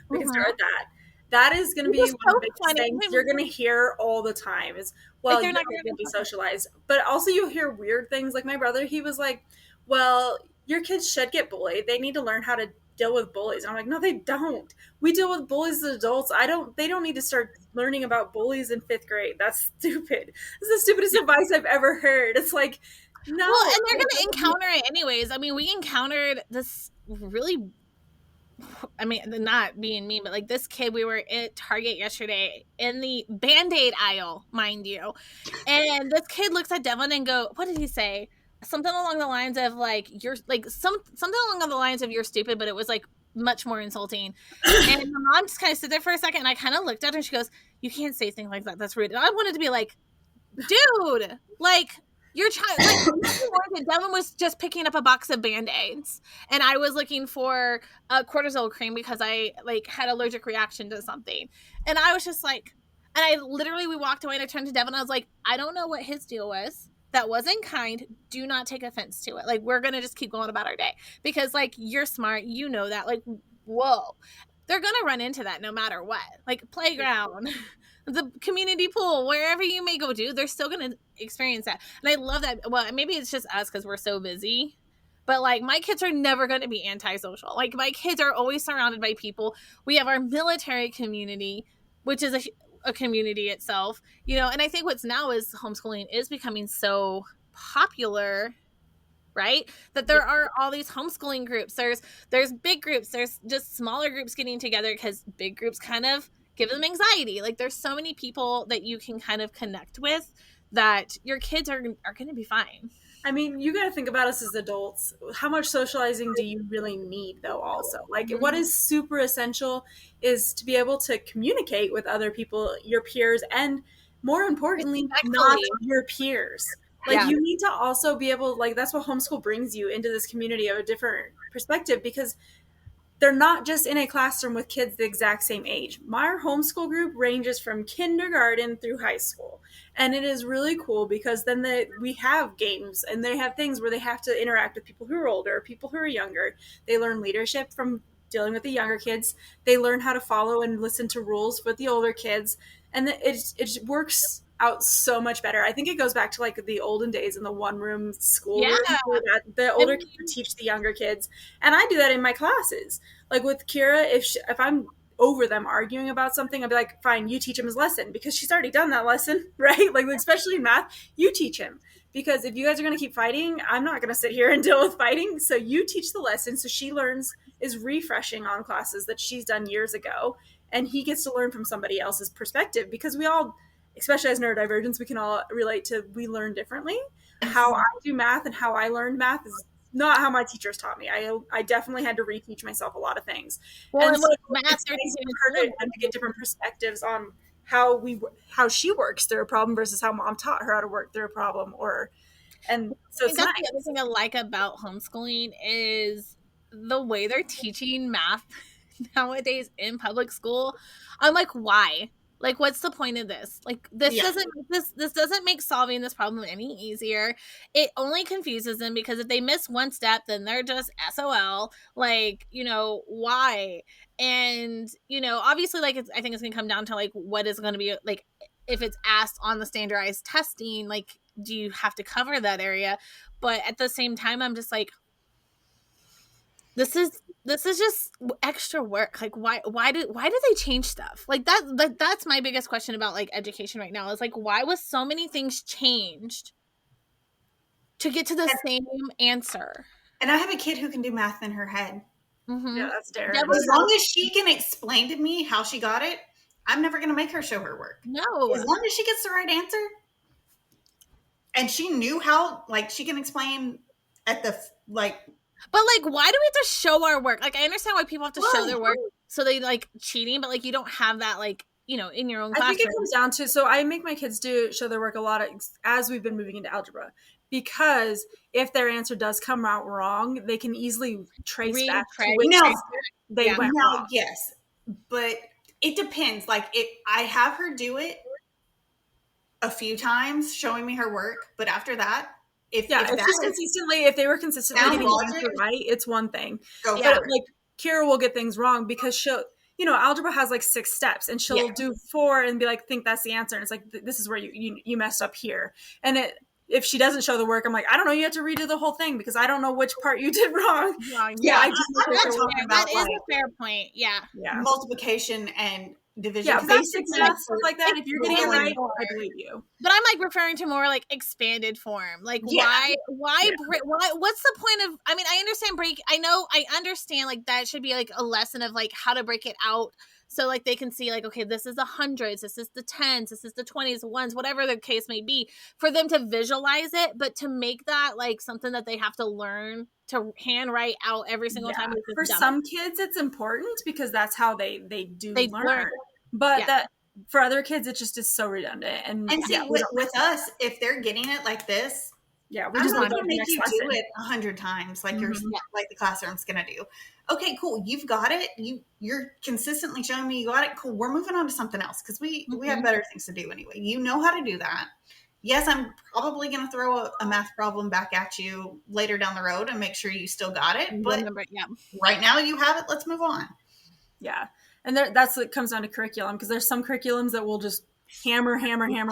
A: We can start with that. That is going to be one of the biggest things you're going to hear all the time is, well, you're not going to be socialized. But also you hear weird things. Like, my brother, he was like, well, your kids should get bullied. They need to learn how to deal with bullies. And I'm like, no, they don't. We deal with bullies as adults. They don't need to start learning about bullies in 5th grade. That's stupid. This is the stupidest advice I've ever heard. It's like, no.
B: Well, and they're going to encounter it anyways. I mean, we encountered this really, I mean, not being mean, but like this kid, we were at Target yesterday in the Band-Aid aisle, mind you. And this kid looks at Devlin and what did he say? Something along the lines of, like, you're, like, something along the lines of, you're stupid, but it was like much more insulting. And my mom just kind of stood there for a second, and I kind of looked at her, and she goes, "You can't say things like that. That's rude." And I wanted to be like, dude, like, your child, like, Devin was just picking up a box of Band-Aids, and I was looking for a cortisol cream because I, like, had allergic reaction to something. And I was just like, and I literally, we walked away, and I turned to Devin, and I was like, I don't know what his deal was. That wasn't kind. Do not take offense to it. Like, we're going to just keep going about our day. Because, like, you're smart. You know that. Like, whoa. They're going to run into that no matter what. Like, playground, the community pool, wherever you may go to, they're still going to experience that. And I love that. Well, maybe it's just us because we're so busy. But, like, my kids are never going to be antisocial. Like, my kids are always surrounded by people. We have our military community, which is a community itself, you know. And I think what's now is homeschooling is becoming so popular, right, that there are all these homeschooling groups. There's big groups, there's just smaller groups getting together because big groups kind of give them anxiety. Like, there's so many people that you can kind of connect with that your kids are going to be fine.
A: I mean, you got to think about us as adults. How much socializing do you really need, though, also? Like, what is super essential is to be able to communicate with other people, your peers, and more importantly, not your peers. Like, you need to also be able, like, that's what homeschool brings you into this community of a different perspective, because they're not just in a classroom with kids the exact same age. My homeschool group ranges from kindergarten through high school. And it is really cool because then we have games and they have things where they have to interact with people who are older, people who are younger. They learn leadership from dealing with the younger kids. They learn how to follow and listen to rules with the older kids. And it works out so much better. I think it goes back to like the olden days in the one-room school room, that the older kids would teach the younger kids. And I do that in my classes. Like with Kira, if I'm over them arguing about something, I'll be like, fine, you teach him his lesson, because she's already done that lesson, right? Like, especially in math, you teach him. Because if you guys are going to keep fighting, I'm not going to sit here and deal with fighting. So you teach the lesson so she learns, is refreshing on classes that she's done years ago. And he gets to learn from somebody else's perspective, because we all, especially as neurodivergents, we can all relate to, we learn differently. How I do math and how I learned math is not how my teachers taught me. I definitely had to reteach myself a lot of things.
B: Well,
A: and so
B: math,
A: it's nice for her to get different perspectives on how she works through a problem versus how mom taught her how to work through a problem. And so it's
B: that's
A: nice.
B: the other thing I like about homeschooling is the way they're teaching math nowadays in public school. I'm like, why? Like, what's the point of this? Like, this doesn't make solving this problem any easier. It only confuses them, because if they miss one step, then they're just SOL. Like, you know, why? And, you know, obviously, like, I think it's going to come down to, like, what is going to be, like, if it's asked on the standardized testing, like, do you have to cover that area? But at the same time, I'm just like, this is just extra work. Like, why did they change stuff? Like, that's my biggest question about, like, education right now, is like, why was so many things changed to get to the same answer?
D: And I have a kid who can do math in her head.
B: Mm-hmm.
A: Yeah, that's Darren.
D: As long as she can explain to me how she got it, I'm never going to make her show her work.
B: No.
D: As long as she gets the right answer, and she knew how, like, she can explain at the, like.
B: But, like, why do we have to show our work? Like, I understand why people have to show their work, so they, like, cheating, but, like, you don't have that, like, you know, in your own classroom.
A: I think it comes down to, so I make my kids show their work a lot as we've been moving into algebra, because if their answer does come out wrong, they can easily trace back to which they went wrong.
D: Yes, but it depends. Like, I have her do it a few times, showing me her work, but after that, if they were consistently getting the answer right, it's one thing. But like, Kira will get things wrong because she'll, you know, algebra has like 6 steps, and she'll do 4 and be like, think that's the answer, and it's like, this is where you messed up here. And if she doesn't show the work, I'm like, I don't know, you have to redo the whole thing because I don't know which part you did wrong.
B: I just that is a fair point. Yeah.
D: Multiplication and division.
A: Yeah, basic stuff like that. If you're getting it right, I believe you.
B: But I'm like referring to more like expanded form. Like, why, what's the point of, I mean, I understand I understand like that should be like a lesson of like how to break it out So like they can see like, okay, this is the hundreds, this is the tens, this is the 20s, the ones, whatever the case may be, for them to visualize it, but to make that like something that they have to learn to handwrite out every single time.
A: For some kids, it's important because that's how they do
B: They
A: learn.
B: learn.
A: But
B: Yeah.
A: that for other kids, it just is so redundant. And
D: see, with us, if they're getting it like this,
A: we
D: I'm
A: just
D: not
A: want
D: going
A: to
D: to make you do it 100 times like you're like the classroom's going to do. Okay, cool. You've got it. You're consistently showing me you got it. Cool. We're moving on to something else because we have better things to do anyway. You know how to do that. Yes, I'm probably going to throw a math problem back at you later down the road and make sure you still got it. But right now you have it. Let's move on.
A: Yeah. And that's what comes down to curriculum, because there's some curriculums that will just hammer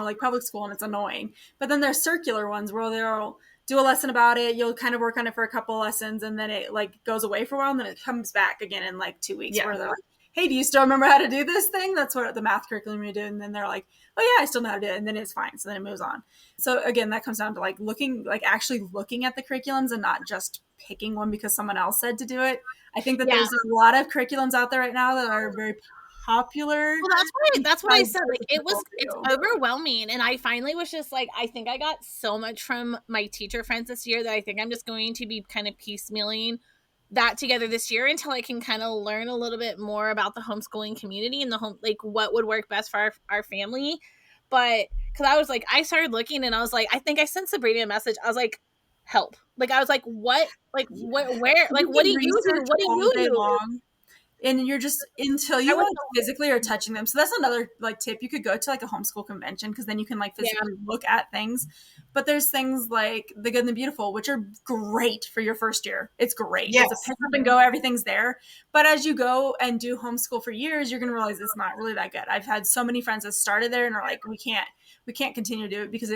A: like public school, and it's annoying. But then there's circular ones where they'll do a lesson about it. You'll kind of work on it for a couple lessons, and then it like goes away for a while, and then it comes back again in like 2 weeks where they're like, hey, do you still remember how to do this thing? That's what the math curriculum you do. And then they're like, oh yeah, I still know how to do it. And then it's fine. So then it moves on. So again, that comes down to like actually looking at the curriculums and not just picking one because someone else said to do it. I think that there's a lot of curriculums out there right now that are very popular.
B: Well, that's what I said. Like it's overwhelming. And I finally was just like, I think I got so much from my teacher friends this year that I think I'm just going to be kind of piecemealing that together this year until I can kind of learn a little bit more about the homeschooling community and what would work best for our family. But because I was like, I started looking and I was like, I think I sent Sabrina a message. I was like, help. Like, I was like, what? Like, where? Like, what do you do? What do you do?
A: And you're just, until you like physically are touching them. So that's another like tip. You could go to like a homeschool convention, because then you can like physically look at things. But there's things like The Good and the Beautiful, which are great for your first year. It's great. Yes. It's a pick up and go. Everything's there. But as you go and do homeschool for years, you're going to realize it's not really that good. I've had so many friends that started there and are like, we can't continue to do it because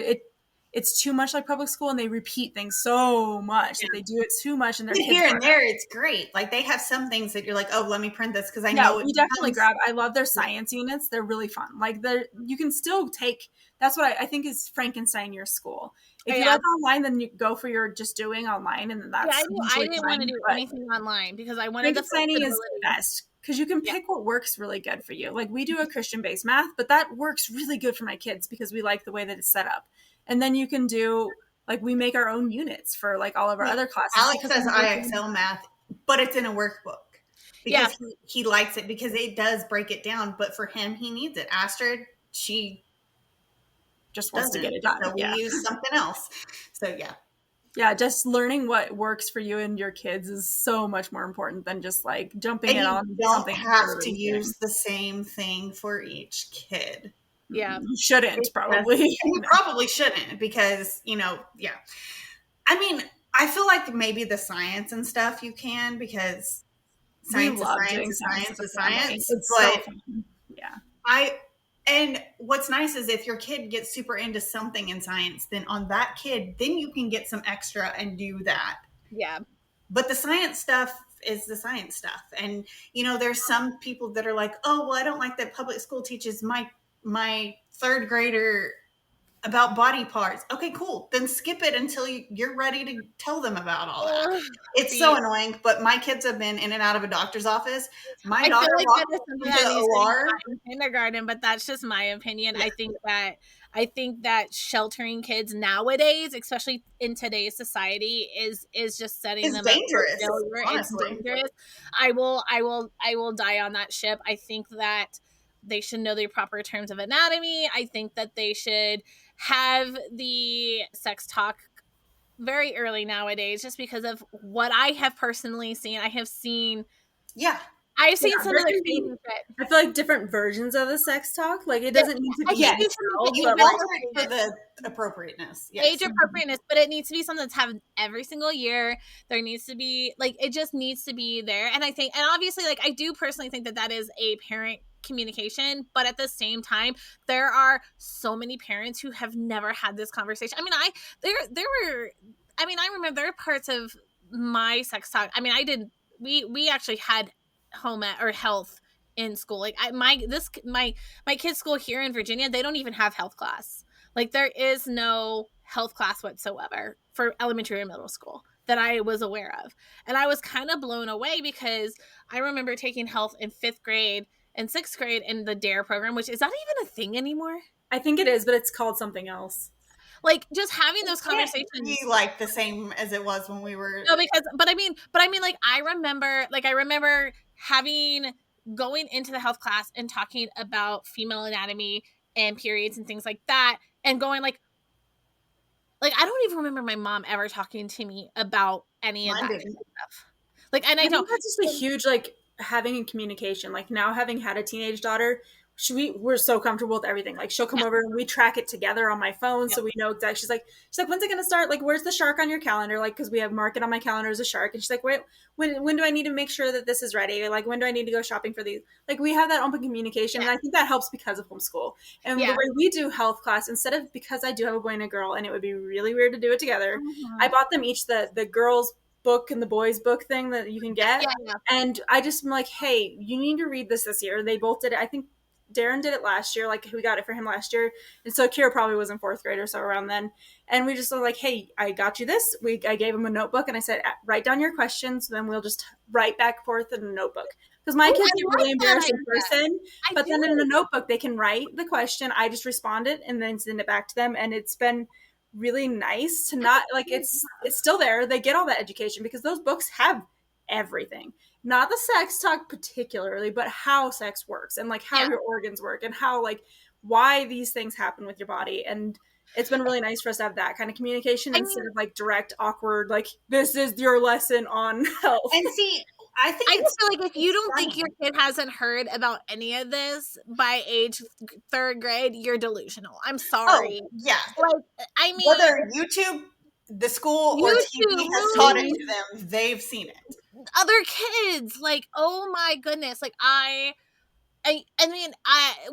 A: it's too much like public school, and they repeat things so much that they do it too much. And
D: here and there, it's great. Like they have some things that you're like, oh, let me print this because I know
A: you definitely grab. I love their science units. They're really fun. Like you can still take. That's what I think is Frankenstein your school. If you like online, then you go for your just doing online, and then that's.
B: I didn't want to do anything online because I wanted
A: Frankensteining is best. Because you can pick what works really good for you. Like we do a Christian-based math, but that works really good for my kids because we like the way that it's set up. And then you can do, like, we make our own units for like all of our other classes.
D: Alex says IXL math, but it's in a workbook because he likes it because it does break it down. But for him, he needs it. Astrid, she
A: just wants to get it done.
D: So we use something else. So
A: yeah, just learning what works for you and your kids is so much more important than just like jumping in on something.
D: You don't have to use the same thing for each kid.
B: Yeah,
A: you shouldn't probably.
D: You probably shouldn't because I mean, I feel like maybe the science and stuff you can because science is science.
A: It's
D: but
A: so fun. Yeah,
D: and what's nice is if your kid gets super into something in science, then on that kid, then you can get some extra and do that.
B: Yeah.
D: But the science stuff is the science stuff. And, there's some people that are like, oh, well, I don't like that public school teaches my third grader about body parts. Okay, cool. Then skip it until you're ready to tell them about all that. It's so annoying, but my kids have been in and out of a doctor's office. My daughter walked into the OR
B: in kindergarten, but that's just my opinion. Yeah. I think that sheltering kids nowadays, especially in today's society, is just setting them
D: dangerous.
B: Up for failure. It's dangerous. I will die on that ship. I think that they should know the proper terms of anatomy. I think that they should have the sex talk very early nowadays, just because of what I have personally seen. I've seen some of the crazy shit.
A: I feel like different versions of the sex talk. Like it doesn't need to be.
D: You alter it for the appropriateness. Yes.
B: Age appropriateness, but it needs to be something that's happened every single year. There needs to be it just needs to be there. And I think, and obviously, I do personally think that is a parent communication, but at the same time, there are so many parents who have never had this conversation. I mean, I remember there are parts of my sex talk. I mean, we actually had home or health in school. Like my kids' school here in Virginia, they don't even have health class. Like there is no health class whatsoever for elementary or middle school that I was aware of. And I was kind of blown away because I remember taking health in 5th grade in 6th grade in the DARE program, which is that even a thing anymore?
A: I think it is, but it's called something else.
B: Like just having those
D: It can't
B: conversations.
D: be like the same as it was when we were.
B: No, because but I mean like I remember having going into the health class and talking about female anatomy and periods and things like that, and going like I don't even remember my mom ever talking to me about any of
D: Mine
B: that kind
D: didn't.
B: of stuff. Like, and I
A: I
B: don't.
A: think that's just a huge, like, having a communication. Like, now having had a teenage daughter, we're so comfortable with everything. Like, she'll come
B: Yeah.
A: over and we track it together on my phone, so we know exactly. She's like, when's it gonna start? Like, where's the shark on your calendar? Like, because we have mark it on my calendar as a shark. And she's like, wait, when do I need to make sure that this is ready? Or, like, when do I need to go shopping for these? Like, we have that open communication, and I think that helps because of homeschool. And the
B: Yeah.
A: way we do health class, instead of, because I do have a boy and a girl, and it would be really weird to do it together, I bought them each the girls book and the boys book thing that you can get.
B: Yeah.
A: And I just am like, hey, you need to read this year. They both did it. I think Darren did it last year. Like, we got it for him last year. And so Kira probably was in 4th grade or so around then. And we just were like, hey, I got you this. I gave him a notebook and I said, write down your questions. Then we'll just write back and forth in a notebook. Because my kids get really embarrassed in person. But then in the notebook, they can write the question. I just respond it and then send it back to them. And it's been really nice to not, like, it's still there. They get all that education because those books have everything. Not the sex talk particularly, but how sex works and, like, how your organs work and how, like, why these things happen with your body. And it's been really nice for us to have that kind of communication instead of, like, direct, awkward, like, this is your lesson on health.
D: And see, I
B: just feel like if you don't think your kid hasn't heard about any of this by age 3rd grade, you're delusional. I'm sorry.
D: Oh, yeah.
B: Like, I mean,
D: whether YouTube, the school, or TV has taught it to them, they've seen it.
B: Other kids, like, oh my goodness, like I mean,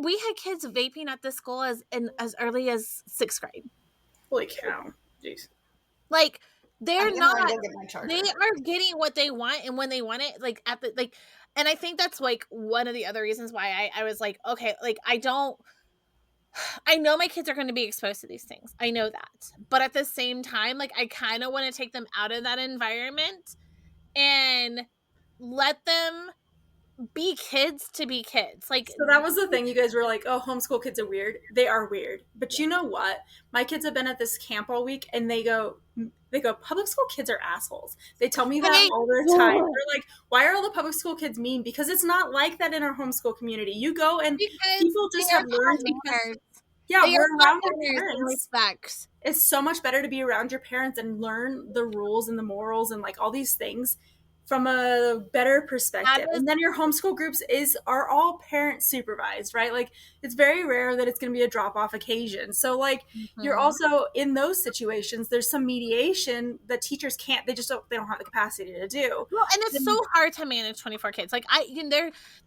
B: we had kids vaping at this school as early as 6th grade.
A: Holy cow! Jeez.
B: Like, they're not. They are getting what they want and when they want it. Like at the like, and I think that's like one of the other reasons why I was like, okay, like I know my kids are going to be exposed to these things. I know that, but at the same time, like I kind of want to take them out of that environment and let them be kids to be kids. Like,
A: so that was the thing. You guys were like, oh, homeschool kids are weird. They are weird. But you know what? My kids have been at this camp all week and they go, public school kids are assholes. They tell me that all the time. They're like, why are all the public school kids mean? Because it's not like that in our homeschool community. You go and people just have learned because, we're around their parents. It's so much better to be around your parents and learn the rules and the morals and, like, all these things from a better perspective. And then your homeschool groups are all parent supervised, right? Like, it's very rare that it's going to be a drop-off occasion. So, like, you're also in those situations, there's some mediation that teachers can't, they don't have the capacity to do.
B: Well, and it's so hard to manage 24 kids. Like,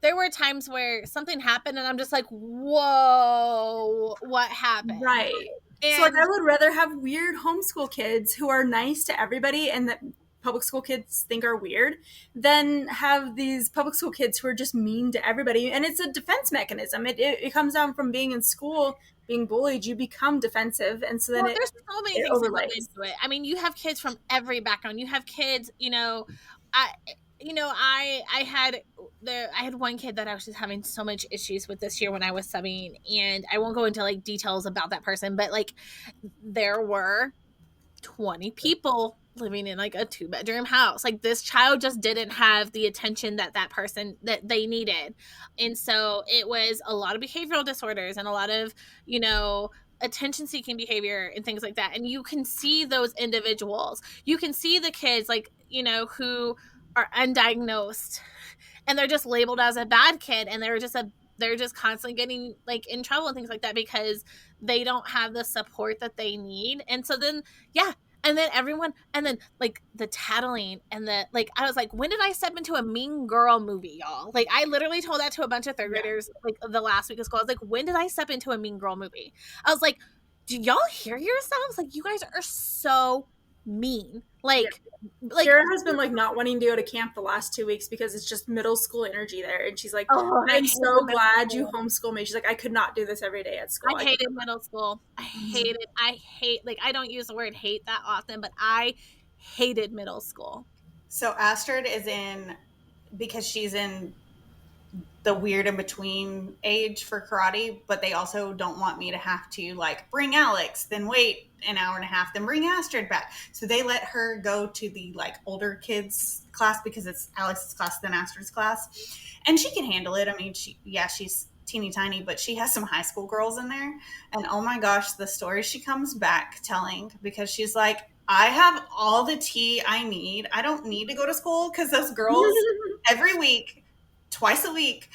B: there were times where something happened and I'm just like, whoa, what happened?
A: Right. And so, like, I would rather have weird homeschool kids who are nice to everybody and that public school kids think are weird than have these public school kids who are just mean to everybody. And it's a defense mechanism. It comes down from being in school, being bullied, you become defensive. And so then
B: there's so many things that go into it. I mean, you have kids from every background. You have kids, I had one kid that I was just having so much issues with this year when I was subbing, and I won't go into like details about that person, but like there were 20 people living in like a 2-bedroom house. Like, this child just didn't have the attention that person that they needed. And so it was a lot of behavioral disorders and a lot of, attention seeking behavior and things like that. And you can see those individuals. You can see the kids like, who are undiagnosed and they're just labeled as a bad kid, and they're just constantly getting like in trouble and things like that because they don't have the support that they need. And so then, and then and then like the tattling and the, like, I was like, when did I step into a mean girl movie, y'all? Like, I literally told that to a bunch of 3rd graders like the last week of school. I was like, when did I step into a mean girl movie? I was like, do y'all hear yourselves? Like, you guys are so mean. Like
A: Kara has been like not wanting to go to camp the last 2 weeks because it's just middle school energy there, and she's like, I'm so glad you homeschool me. She's like, I could not do this every day at school.
B: I hated middle school. Like, I don't use the word hate that often, but I hated middle school.
D: So Astrid is because she's in the weird in between age for karate, but they also don't want me to have to like bring Alex, then wait an hour and a half, then bring Astrid back. So they let her go to the like older kids class because it's Alex's class then Astrid's class, and she can handle it. I mean, she's teeny tiny, but she has some high school girls in there, and oh my gosh, the stories she comes back telling, because she's like, I have all the tea I need. I don't need to go to school because those girls every week, twice a week,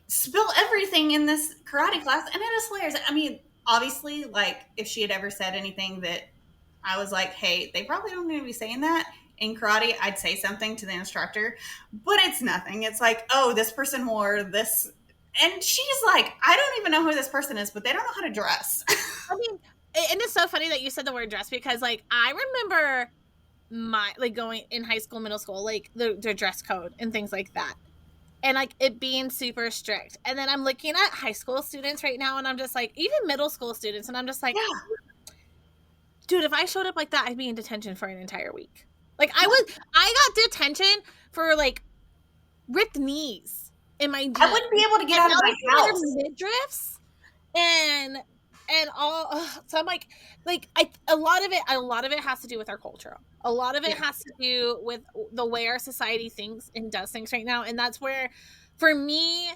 D: spill everything in this karate class, and it is hilarious. I mean, obviously, like if she had ever said anything that I was like, hey, they probably don't need to be saying that in karate, I'd say something to the instructor, but it's nothing. It's like, oh, this person wore this, and she's like, I don't even know who this person is, but they don't know how to dress.
B: I mean, and it's so funny that you said the word dress, because like I remember my like going in high school, middle school, like the dress code and things like that, and like it being super strict. And then I'm looking at high school students right now, and I'm just like, even middle school students, and I'm just like,
D: Yeah.
B: dude, if I showed up like that, I'd be in detention for an entire week. Like I got detention for like ripped knees in my jeans.
D: I wouldn't be able to get out of my house.
B: Midriffs and all. So I'm like a lot of it has to do with our culture. A lot of it has to do with the way our society thinks and does things right now. And that's where, for me,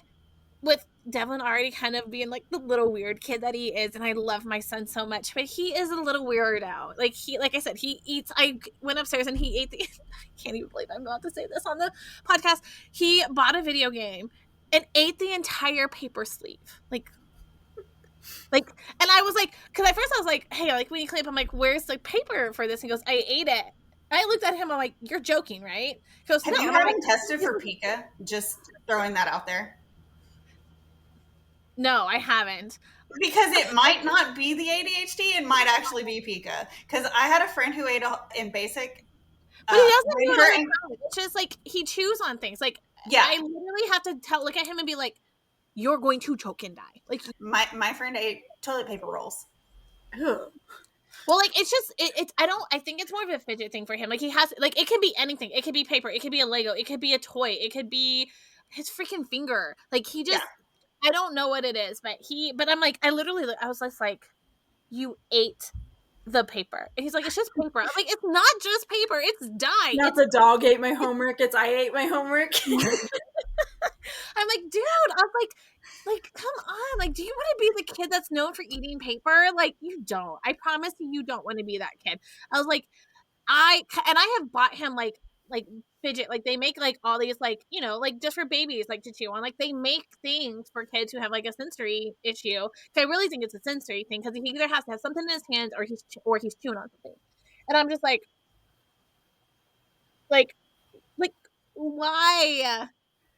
B: with Devlin already kind of being like the little weird kid that he is, and I love my son so much, but he is a little weird out. Like I said, he eats. I went upstairs and he ate the. I can't even believe I'm about to say this on the podcast. He bought a video game and ate the entire paper sleeve. And I was like, because at first I was like, hey, like when you clean up, I'm like, where's the paper for this? He goes, I ate it. I looked at him, I'm like, you're joking, right? He goes,
D: Have
B: no.
D: you ever been tested for Pika? Just throwing that out there.
B: No, I haven't.
D: Because it might not be the ADHD, it might actually be Pika. Because I had a friend who ate in basic.
B: But he doesn't do it all the time. It's just like he chews on things. Like, yeah. I literally have to look at him and be like, you're going to choke and die. Like
D: my friend ate toilet paper rolls.
B: Ugh. Well, like it's just I think it's more of a fidget thing for him. Like he has, like, it can be anything. It could be paper, it could be a Lego, it could be a toy, it could be his freaking finger. Like he just I don't know what it is, but I'm like, I was just like, you ate the paper. And he's like, it's just paper. I'm like, it's not just paper, it's dye.
A: Not the dog ate my homework, it's I ate my homework.
B: I'm like, dude, I was like, come on. Like, do you want to be the kid that's known for eating paper? Like, you don't. I promise you don't want to be that kid. I was like, I have bought him like fidget, like they make like all these like, you know, like just for babies, like to chew on. Like they make things for kids who have like a sensory issue. I really think it's a sensory thing because he either has to have something in his hands or he's chewing on something. And I'm just like why?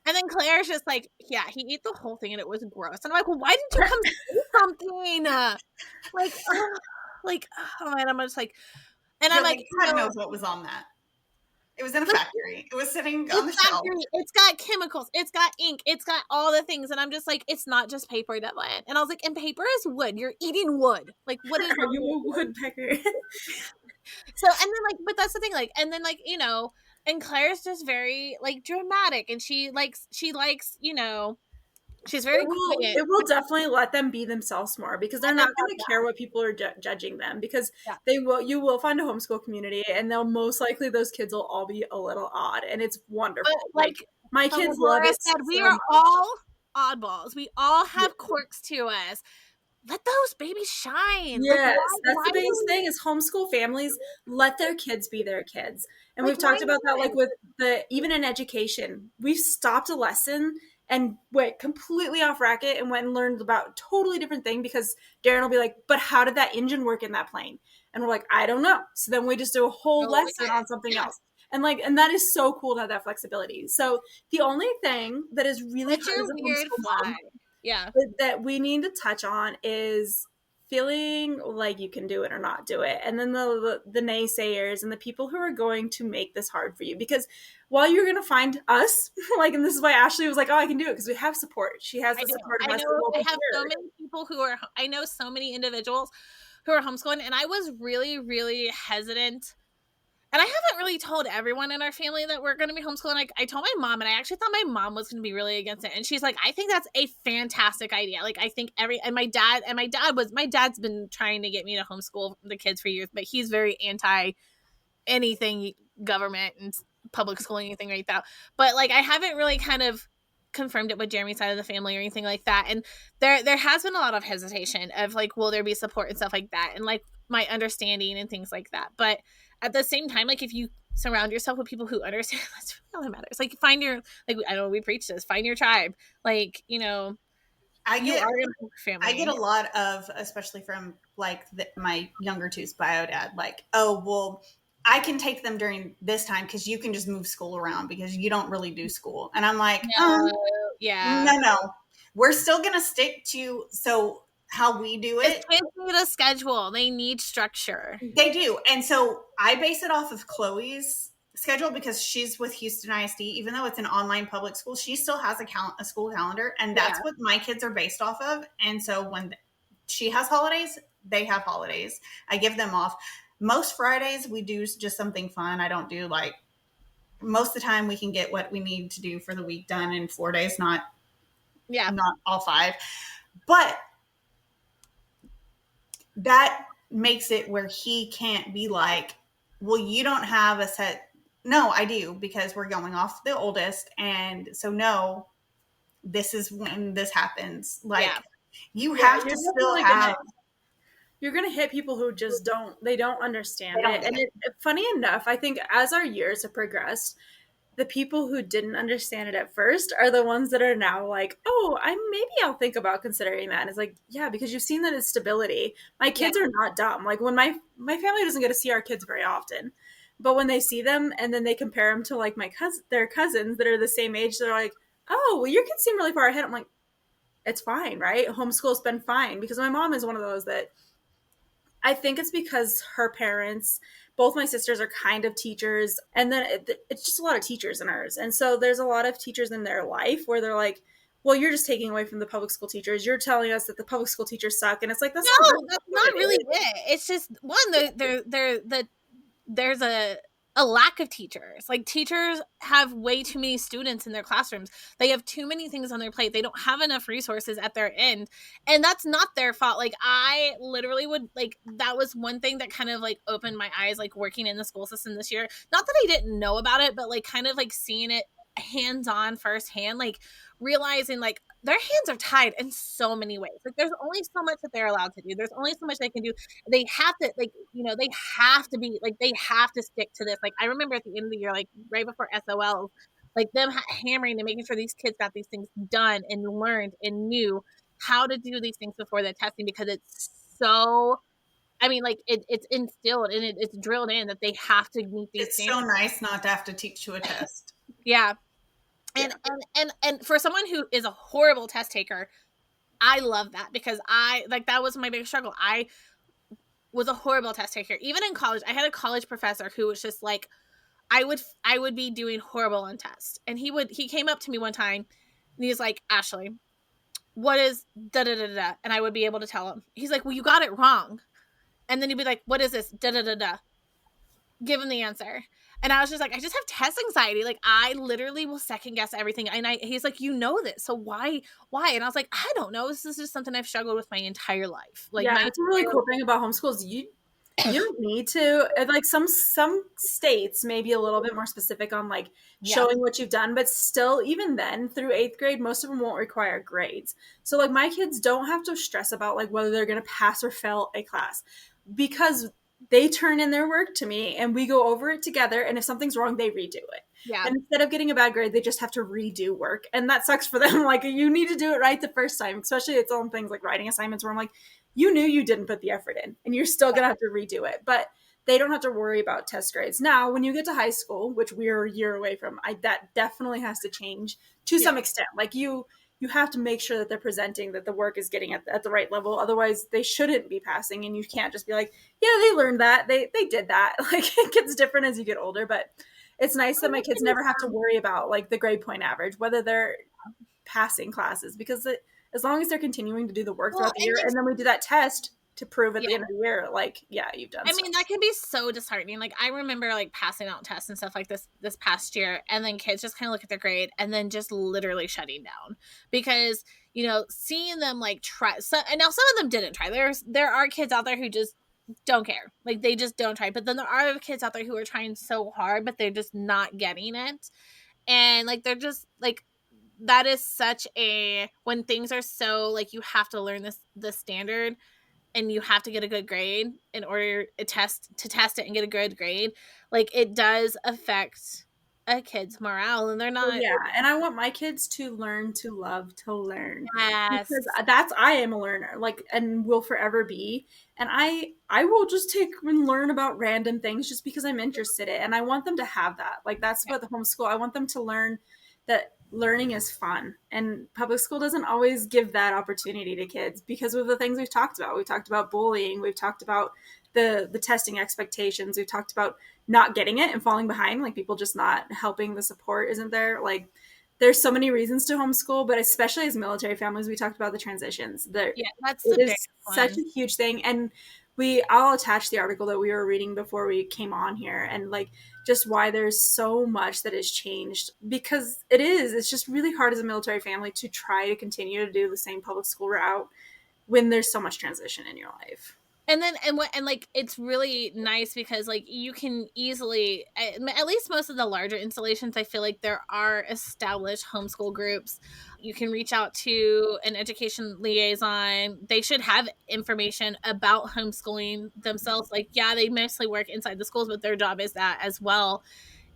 B: And then Claire's just like, yeah, he ate the whole thing and it was gross. And I'm like, well, why didn't you come say something? Oh man, I'm just like, and I'm like,
D: God knows what was on that. It was in a factory. It was sitting on the shelf.
B: It's got chemicals. It's got ink. It's got all the things. And I'm just like, it's not just paper, Devlin. And I was like, and paper is wood. You're eating wood. Like, what is
A: Are you a woodpecker?
B: So, and then like, but that's the thing. Like, and then like, you know, and Claire's just very like dramatic, and she likes, you know, she's very quiet.
A: It will definitely let them be themselves more because they're not going to care what people are judging them because you will find a homeschool community and they'll most likely those kids will all be a little odd and it's wonderful.
B: But,
A: like my kids love it.
B: We are all oddballs. We all have quirks to us. Let those babies shine.
A: Yes, that's the biggest thing is homeschool families let their kids be their kids. And we've talked about that like with even in education. We've stopped a lesson and went completely off racket and went and learned about a totally different thing because Darren will be like, but how did that engine work in that plane? And we're like, I don't know. So then we just do a whole lesson on something else. And that is so cool to have that flexibility. So the only thing that is really that we need to touch on is feeling like you can do it or not do it. And then the naysayers and the people who are going to make this hard for you. Because while you're going to find us, like, and this is why Ashley was like, oh, I can do it because we have support. She has the support of us.
B: I have so many people I know so many individuals who are homeschooling, and I was really, really hesitant And I haven't really told everyone in our family that we're going to be homeschooling. Like, I told my mom, and I actually thought my mom was going to be really against it. And she's like, I think that's a fantastic idea. Like, I think my dad's been trying to get me to homeschool the kids for years, but he's very anti anything government and public schooling, anything like that. But like, I haven't really kind of confirmed it with Jeremy's side of the family or anything like that. And there has been a lot of hesitation of like, will there be support and stuff like that, and like my understanding and things like that. But at the same time, like, if you surround yourself with people who understand, that's really all that matters. Like, find your, like, I know we preach this, find your tribe. Like, you know,
D: I
B: you
D: get
B: are your family.
D: I get a lot of, especially from like my younger two's bio dad, like, oh, well, I can take them during this time because you can just move school around because you don't really do school. And I'm like,
B: yeah.
D: no. We're still going to stick to how we do it.
B: Kids need a schedule. They need structure.
D: They do. And so I base it off of Chloe's schedule because she's with Houston ISD. Even though it's an online public school, she still has a school calendar. And that's what my kids are based off of. And so when she has holidays, they have holidays. I give them off. Most Fridays, we do just something fun. I don't do like, most of the time we can get what we need to do for the week done in 4 days, not all 5. But that makes it where he can't be like, well, you don't have a set. No, I do, because we're going off the oldest. And so, no, this is when this happens. Like, you have to still have.
A: You're going to hit people who just don't understand it. And funny enough, I think as our years have progressed, the people who didn't understand it at first are the ones that are now like, oh, maybe I'll think about considering that. And it's like, yeah, because you've seen that it's stability. My kids are not dumb. Like, when my family doesn't get to see our kids very often, but when they see them and then they compare them to like their cousins that are the same age, they're like, oh, well, your kids seem really far ahead. I'm like, it's fine, right? Homeschool's been fine, because my mom is one of those that, I think it's because her parents, both my sisters are kind of teachers, and then it's just a lot of teachers in ours. And so there's a lot of teachers in their life where they're like, well, you're just taking away from the public school teachers. You're telling us that the public school teachers suck. And it's like, that's
B: not really it. It's just, one, there's a lack of teachers. Like, teachers have way too many students in their classrooms. They have too many things on their plate. They don't have enough resources at their end. And that's not their fault. Like, I literally would, like, that was one thing that kind of like opened my eyes, like, working in the school system this year. Not that I didn't know about it, but like kind of like seeing it hands-on firsthand, like realizing like their hands are tied in so many ways. Like, there's only so much that they're allowed to do. There's only so much they can do. They have to, like, you know, they have to be like, they have to stick to this. Like, I remember at the end of the year, like right before SOL, like them hammering and making sure these kids got these things done and learned and knew how to do these things before the testing, because it's so, I mean, like it's instilled and it's drilled in that they have to meet these standards.
D: It's so nice not to have to teach to a test.
B: Yeah. And for someone who is a horrible test taker, I love that, because that was my biggest struggle. I was a horrible test taker. Even in college, I had a college professor who was just like, I would be doing horrible on tests. And he came up to me one time and he's like, Ashley, what is da da da da? And I would be able to tell him. He's like, well, you got it wrong. And then he'd be like, what is this? Da da da da. Give him the answer. And I was just like, I just have test anxiety. Like, I literally will second guess everything. And he's like, you know this, so why? And I was like, I don't know. This is just something I've struggled with my entire life. Like,
A: yeah, it's a really cool thing about homeschools. You don't need to, like, some states may be a little bit more specific on like showing what you've done, but still, even then, through 8th grade, most of them won't require grades. So like, my kids don't have to stress about like whether they're going to pass or fail a class, because they turn in their work to me and we go over it together. And if something's wrong, they redo it. Yeah. And instead of getting a bad grade, they just have to redo work. And that sucks for them. Like, you need to do it right the first time, especially it's on things like writing assignments where I'm like, you knew you didn't put the effort in and you're still going to have to redo it. But they don't have to worry about test grades. Now, when you get to high school, which we're a year away from, that definitely has to change to some extent. Like, you have to make sure that they're presenting that the work is getting at the right level. Otherwise, they shouldn't be passing. And you can't just be like, yeah, they learned that. They did that. Like, it gets different as you get older. But it's nice that my kids never have to worry about like the grade point average, whether they're passing classes, because as long as they're continuing to do the work throughout the year, and then we do that test, to prove at the
B: Yeah.
A: end of the year, like, yeah, you've done
B: I
A: stuff.
B: mean, that can be so disheartening. Like, I remember like passing out tests and stuff like this past year, and then kids just kind of look at their grade and then just literally shutting down because, you know, seeing them like try. So, and now some of them didn't try. There are kids out there who just don't care. Like, they just don't try. But then there are kids out there who are trying so hard, but they're just not getting it. And like, they're just like, that is such a, when things are so like, you have to learn the standard and you have to get a good grade in order to test it and get a good grade, like, it does affect a kid's morale, and they're
A: Well,
B: not.
A: yeah, and I want my kids to learn to love to learn,
B: Yes.
A: because I am a learner, like, and will forever be. And I will just take and learn about random things just because I'm interested in it, and I want them to have that. Like, that's what the homeschool. I want them to learn that learning is fun, and public school doesn't always give that opportunity to kids because of the things we've talked about. We've talked about bullying. We've talked about the testing expectations. We've talked about not getting it and falling behind, like people just not helping, the support isn't there. Like, there's so many reasons to homeschool, but especially as military families, we talked about the transitions. There,
B: Yeah, that's the
A: it
B: biggest
A: is such
B: one.
A: a huge thing. And I'll attach the article that we were reading before we came on here, and like just why there's so much that has changed, because it's just really hard as a military family to try to continue to do the same public school route when there's so much transition in your life.
B: And then and like, it's really nice because like you can easily, at least most of the larger installations, I feel like there are established homeschool groups. You can reach out to an education liaison. They should have information about homeschooling themselves. Like, yeah, they mostly work inside the schools, but their job is that as well.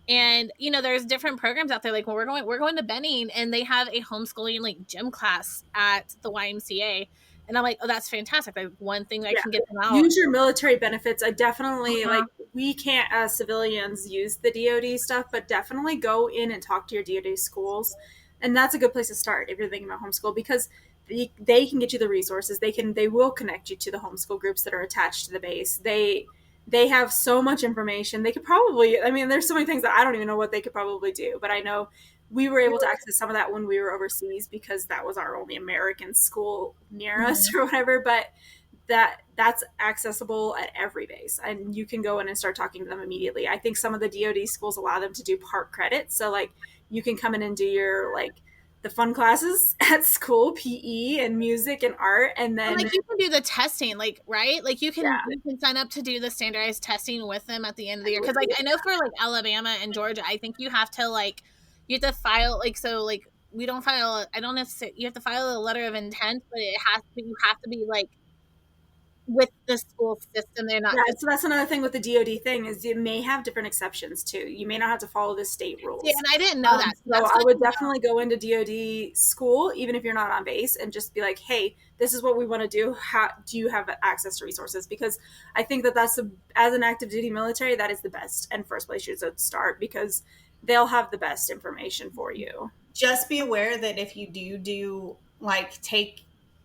B: And you know, there's different programs out there. Like, when we're going to Benning, and they have a homeschooling like gym class at the YMCA, and I'm like, oh, that's fantastic. Like, one thing I
A: Yeah.
B: can get them out.
A: Use your military benefits. I definitely
B: Uh-huh.
A: like, we can't as civilians use the DoD stuff, but definitely go in and talk to your DoD schools. And that's a good place to start if you're thinking about homeschool, because they can get you the resources. They will connect you to the homeschool groups that are attached to the base. They have so much information. They could probably, I mean, there's so many things that I don't even know what they could probably do, but I know we were able to access some of that when we were overseas because that was our only American school near us or whatever. But that's accessible at every base, and you can go in and start talking to them immediately. I think some of the DoD schools allow them to do part credit, so like you can come in and do your like the fun classes at school, PE and music and art, and then
B: Like, you can do the testing, like, right? Like, you
A: yeah,
B: can sign up to do the standardized testing with them at the end of the year. Because like, I know for like Alabama and Georgia, I think you have to like, you have to file like, so like, we don't file. I don't necessarily. You have to file a letter of intent, but you have to be like with the school system. They're not
A: yeah.
B: just.
A: So that's another thing with the DoD thing is it may have different exceptions too. You may not have to follow the state rules.
B: Yeah, and I didn't know that.
A: So I would definitely go into DoD school, even if you're not on base, and just be like, hey, this is what we want to do. How do you have access to resources? Because I think that's as an active duty military, that is the best and first place you should start, because they'll have the best information for you.
D: Just be aware that if you do like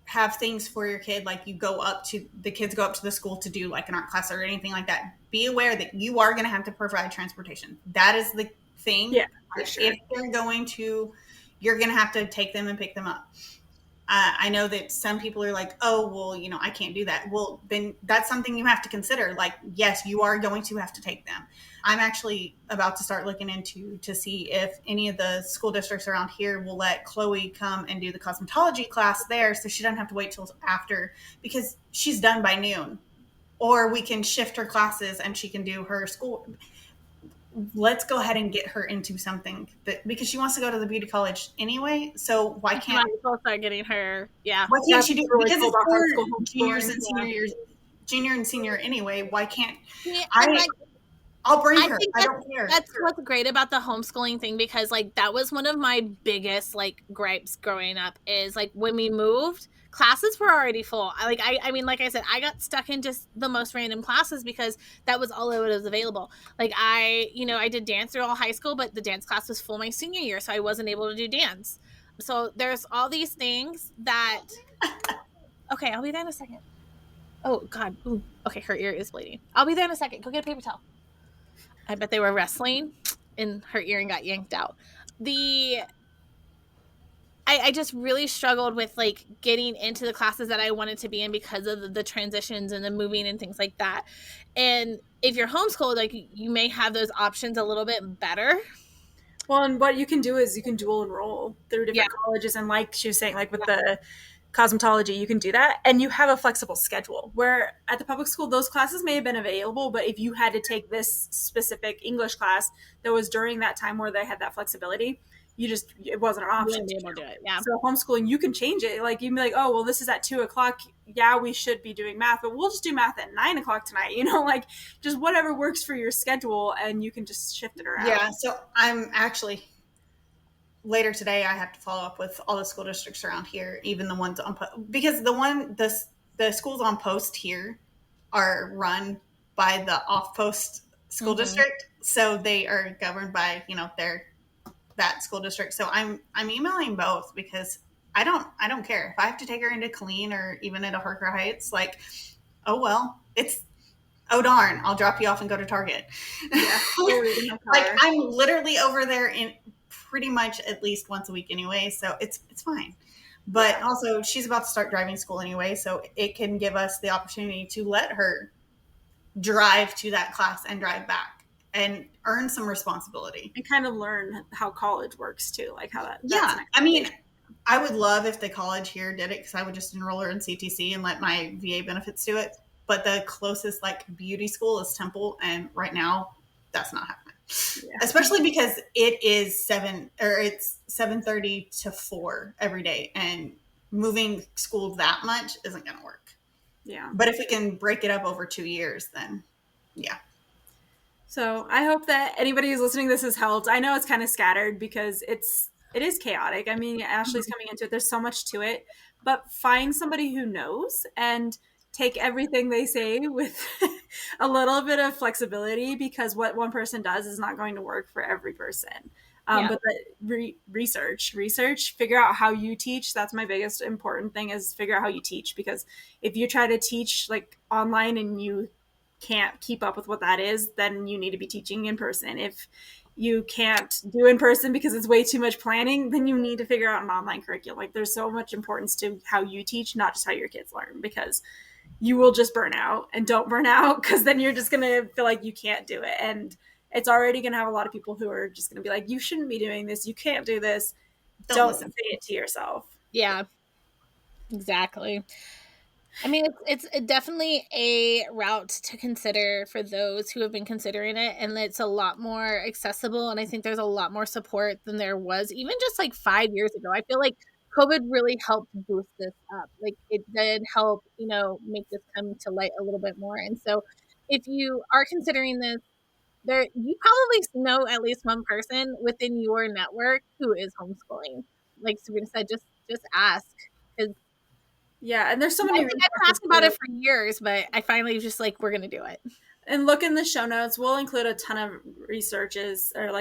D: have things for your kid, like the kids go up to the school to do like an art class or anything like that, be aware that you are going to have to provide transportation. That is the thing.
A: Yeah, for sure.
D: If they're you're going to have to take them and pick them up. I know that some people are like, oh, well, you know, I can't do that. Well, then that's something you have to consider. Like, yes, you are going to have to take them. I'm actually about to start looking into to see if any of the school districts around here will let Chloe come and do the cosmetology class there, so she doesn't have to wait till after, because she's done by noon. Or we can shift her classes and she can do her school. Let's go ahead and get her into something because she wants to go to the beauty college anyway. So why can't
B: we start getting her? Yeah.
D: Why can't she do?
A: really
D: Because
A: cool
D: it's
A: about high
D: for
A: school
D: juniors and
A: homeschooling,
D: senior years, junior and senior anyway. Why can't
B: Yeah,
D: I'll bring
B: I
D: her.
B: think
D: I don't care.
B: that's what's great about the homeschooling thing, because like, that was one of my biggest like gripes growing up, is like, when we moved, classes were already full. I mean, like I said, I got stuck in just the most random classes because that was all that was available. Like, I did dance through all high school, but the dance class was full my senior year, so I wasn't able to do dance. So there's all these things that. Okay, I'll be there in a second. Oh God. Ooh. Okay, her ear is bleeding. I'll be there in a second. Go get a paper towel. I bet they were wrestling and her earring got yanked out. I just really struggled with like getting into the classes that I wanted to be in because of the transitions and the moving and things like that. And if you're homeschooled, like you may have those options a little bit better.
A: Well, and what you can do is you can dual enroll through
B: Yeah.
A: different colleges. And like she was saying, like with the cosmetology, you can do that. And you have a flexible schedule where at the public school, those classes may have been available. But if you had to take this specific English class that was during that time where they had that flexibility, it wasn't an
B: You
A: option
B: wouldn't
A: to
B: be able to
A: you.
B: do it. Yeah.
A: So homeschooling, you can change it. Like you can be like, oh, well, this is at 2:00. Yeah, we should be doing math, but we'll just do math at 9:00 tonight. Like just whatever works for your schedule, and you can just shift it around.
D: Yeah, so I'm actually later today. I have to follow up with all the school districts around here, even the ones on because the schools on post here are run by the off post school district, so they are governed by their that school district. So I'm emailing both because I don't care if I have to take her into Colleen or even into Harker Heights. Like, oh well, it's oh darn, I'll drop you off and go to Target.
A: Yeah,
D: like I'm literally over there in pretty much at least once a week anyway, so it's fine. But also she's about to start driving school anyway, so it can give us the opportunity to let her drive to that class and drive back and earn some responsibility
A: and kind of learn how college works too, like how that's
D: yeah. I mean, I would love if the college here did it because I would just enroll her in CTC and let my VA benefits do it. But the closest like beauty school is Temple, and right now that's not happening. Yeah. Especially because it's 7:30 to 4 every day, and moving school that much isn't going to work.
A: Yeah.
D: But if we can break it up over 2 years, then yeah.
A: So I hope that anybody who's listening to this has helped. I know it's kind of scattered because it is chaotic. I mean, Ashley's coming into it. There's so much to it, but find somebody who knows and take everything they say with a little bit of flexibility, because what one person does is not going to work for every person. But research, figure out how you teach. That's my biggest important thing, is figure out how you teach, because if you try to teach like online and you can't keep up with what that is, then you need to be teaching in person. If you can't do in person because it's way too much planning, then you need to figure out an online curriculum. Like there's so much importance to how you teach, not just how your kids learn, because you will just burn out. And don't burn out, because then you're just going to feel like you can't do it. And it's already going to have a lot of people who are just going to be like, you shouldn't be doing this. You can't do this. Don't say it to yourself.
B: Yeah, exactly. I mean, it's definitely a route to consider for those who have been considering it, and it's a lot more accessible, and I think there's a lot more support than there was even just like 5 years ago. I feel like COVID really helped boost this up. Like it did help, make this come to light a little bit more. And so if you are considering this, you probably know at least one person within your network who is homeschooling. Like Sabrina said, just ask, because
A: yeah, and there's so many.
B: I've been asking about it for years, but I finally just like, we're gonna do it.
A: And look in the show notes. We'll include a ton of researches or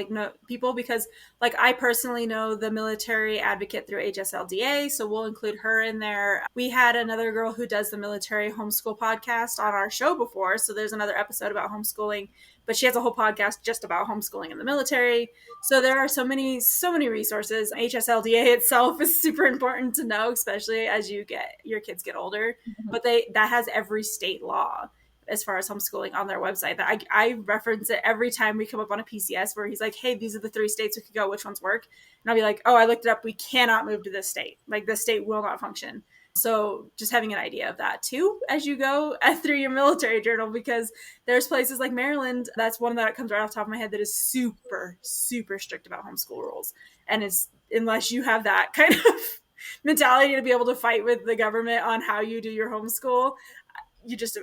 A: people, because like I personally know the military advocate through HSLDA, so we'll include her in there. We had another girl who does the military homeschool podcast on our show before, so there's another episode about homeschooling, but she has a whole podcast just about homeschooling in the military. So there are so many resources. HSLDA itself is super important to know, especially as your kids get older. Mm-hmm. But that has every state law as far as homeschooling on their website. That I reference it every time we come up on a PCS where he's like, hey, these are the 3 states we could go, which ones work? And I'll be like, oh, I looked it up. We cannot move to this state. Like this state will not function. So just having an idea of that too as you go through your military journal, because there's places like Maryland, that's one that comes right off the top of my head, that is super, super strict about homeschool rules. And unless you have that kind of mentality to be able to fight with the government on how you do your homeschool,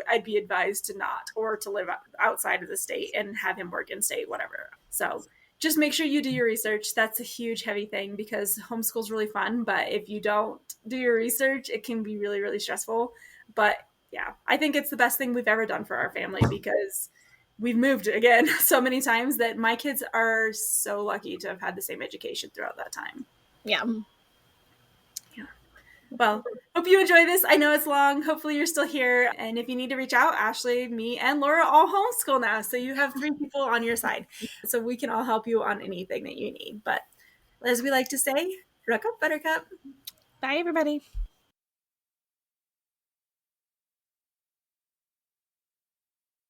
A: I'd be advised to not, or to live outside of the state and have him work in state, whatever. So just make sure you do your research. That's a huge, heavy thing, because homeschool's really fun, but if you don't do your research, it can be really, really stressful. But yeah, I think it's the best thing we've ever done for our family, because we've moved again so many times that my kids are so lucky to have had the same education throughout that time.
B: Yeah.
A: Well, hope you enjoy this. I know it's long. Hopefully you're still here. And if you need to reach out, Ashley, me, and Laura all homeschool now. So you have 3 people on your side. So we can all help you on anything that you need. But as we like to say, Ruck Up Buttercup.
B: Bye, everybody.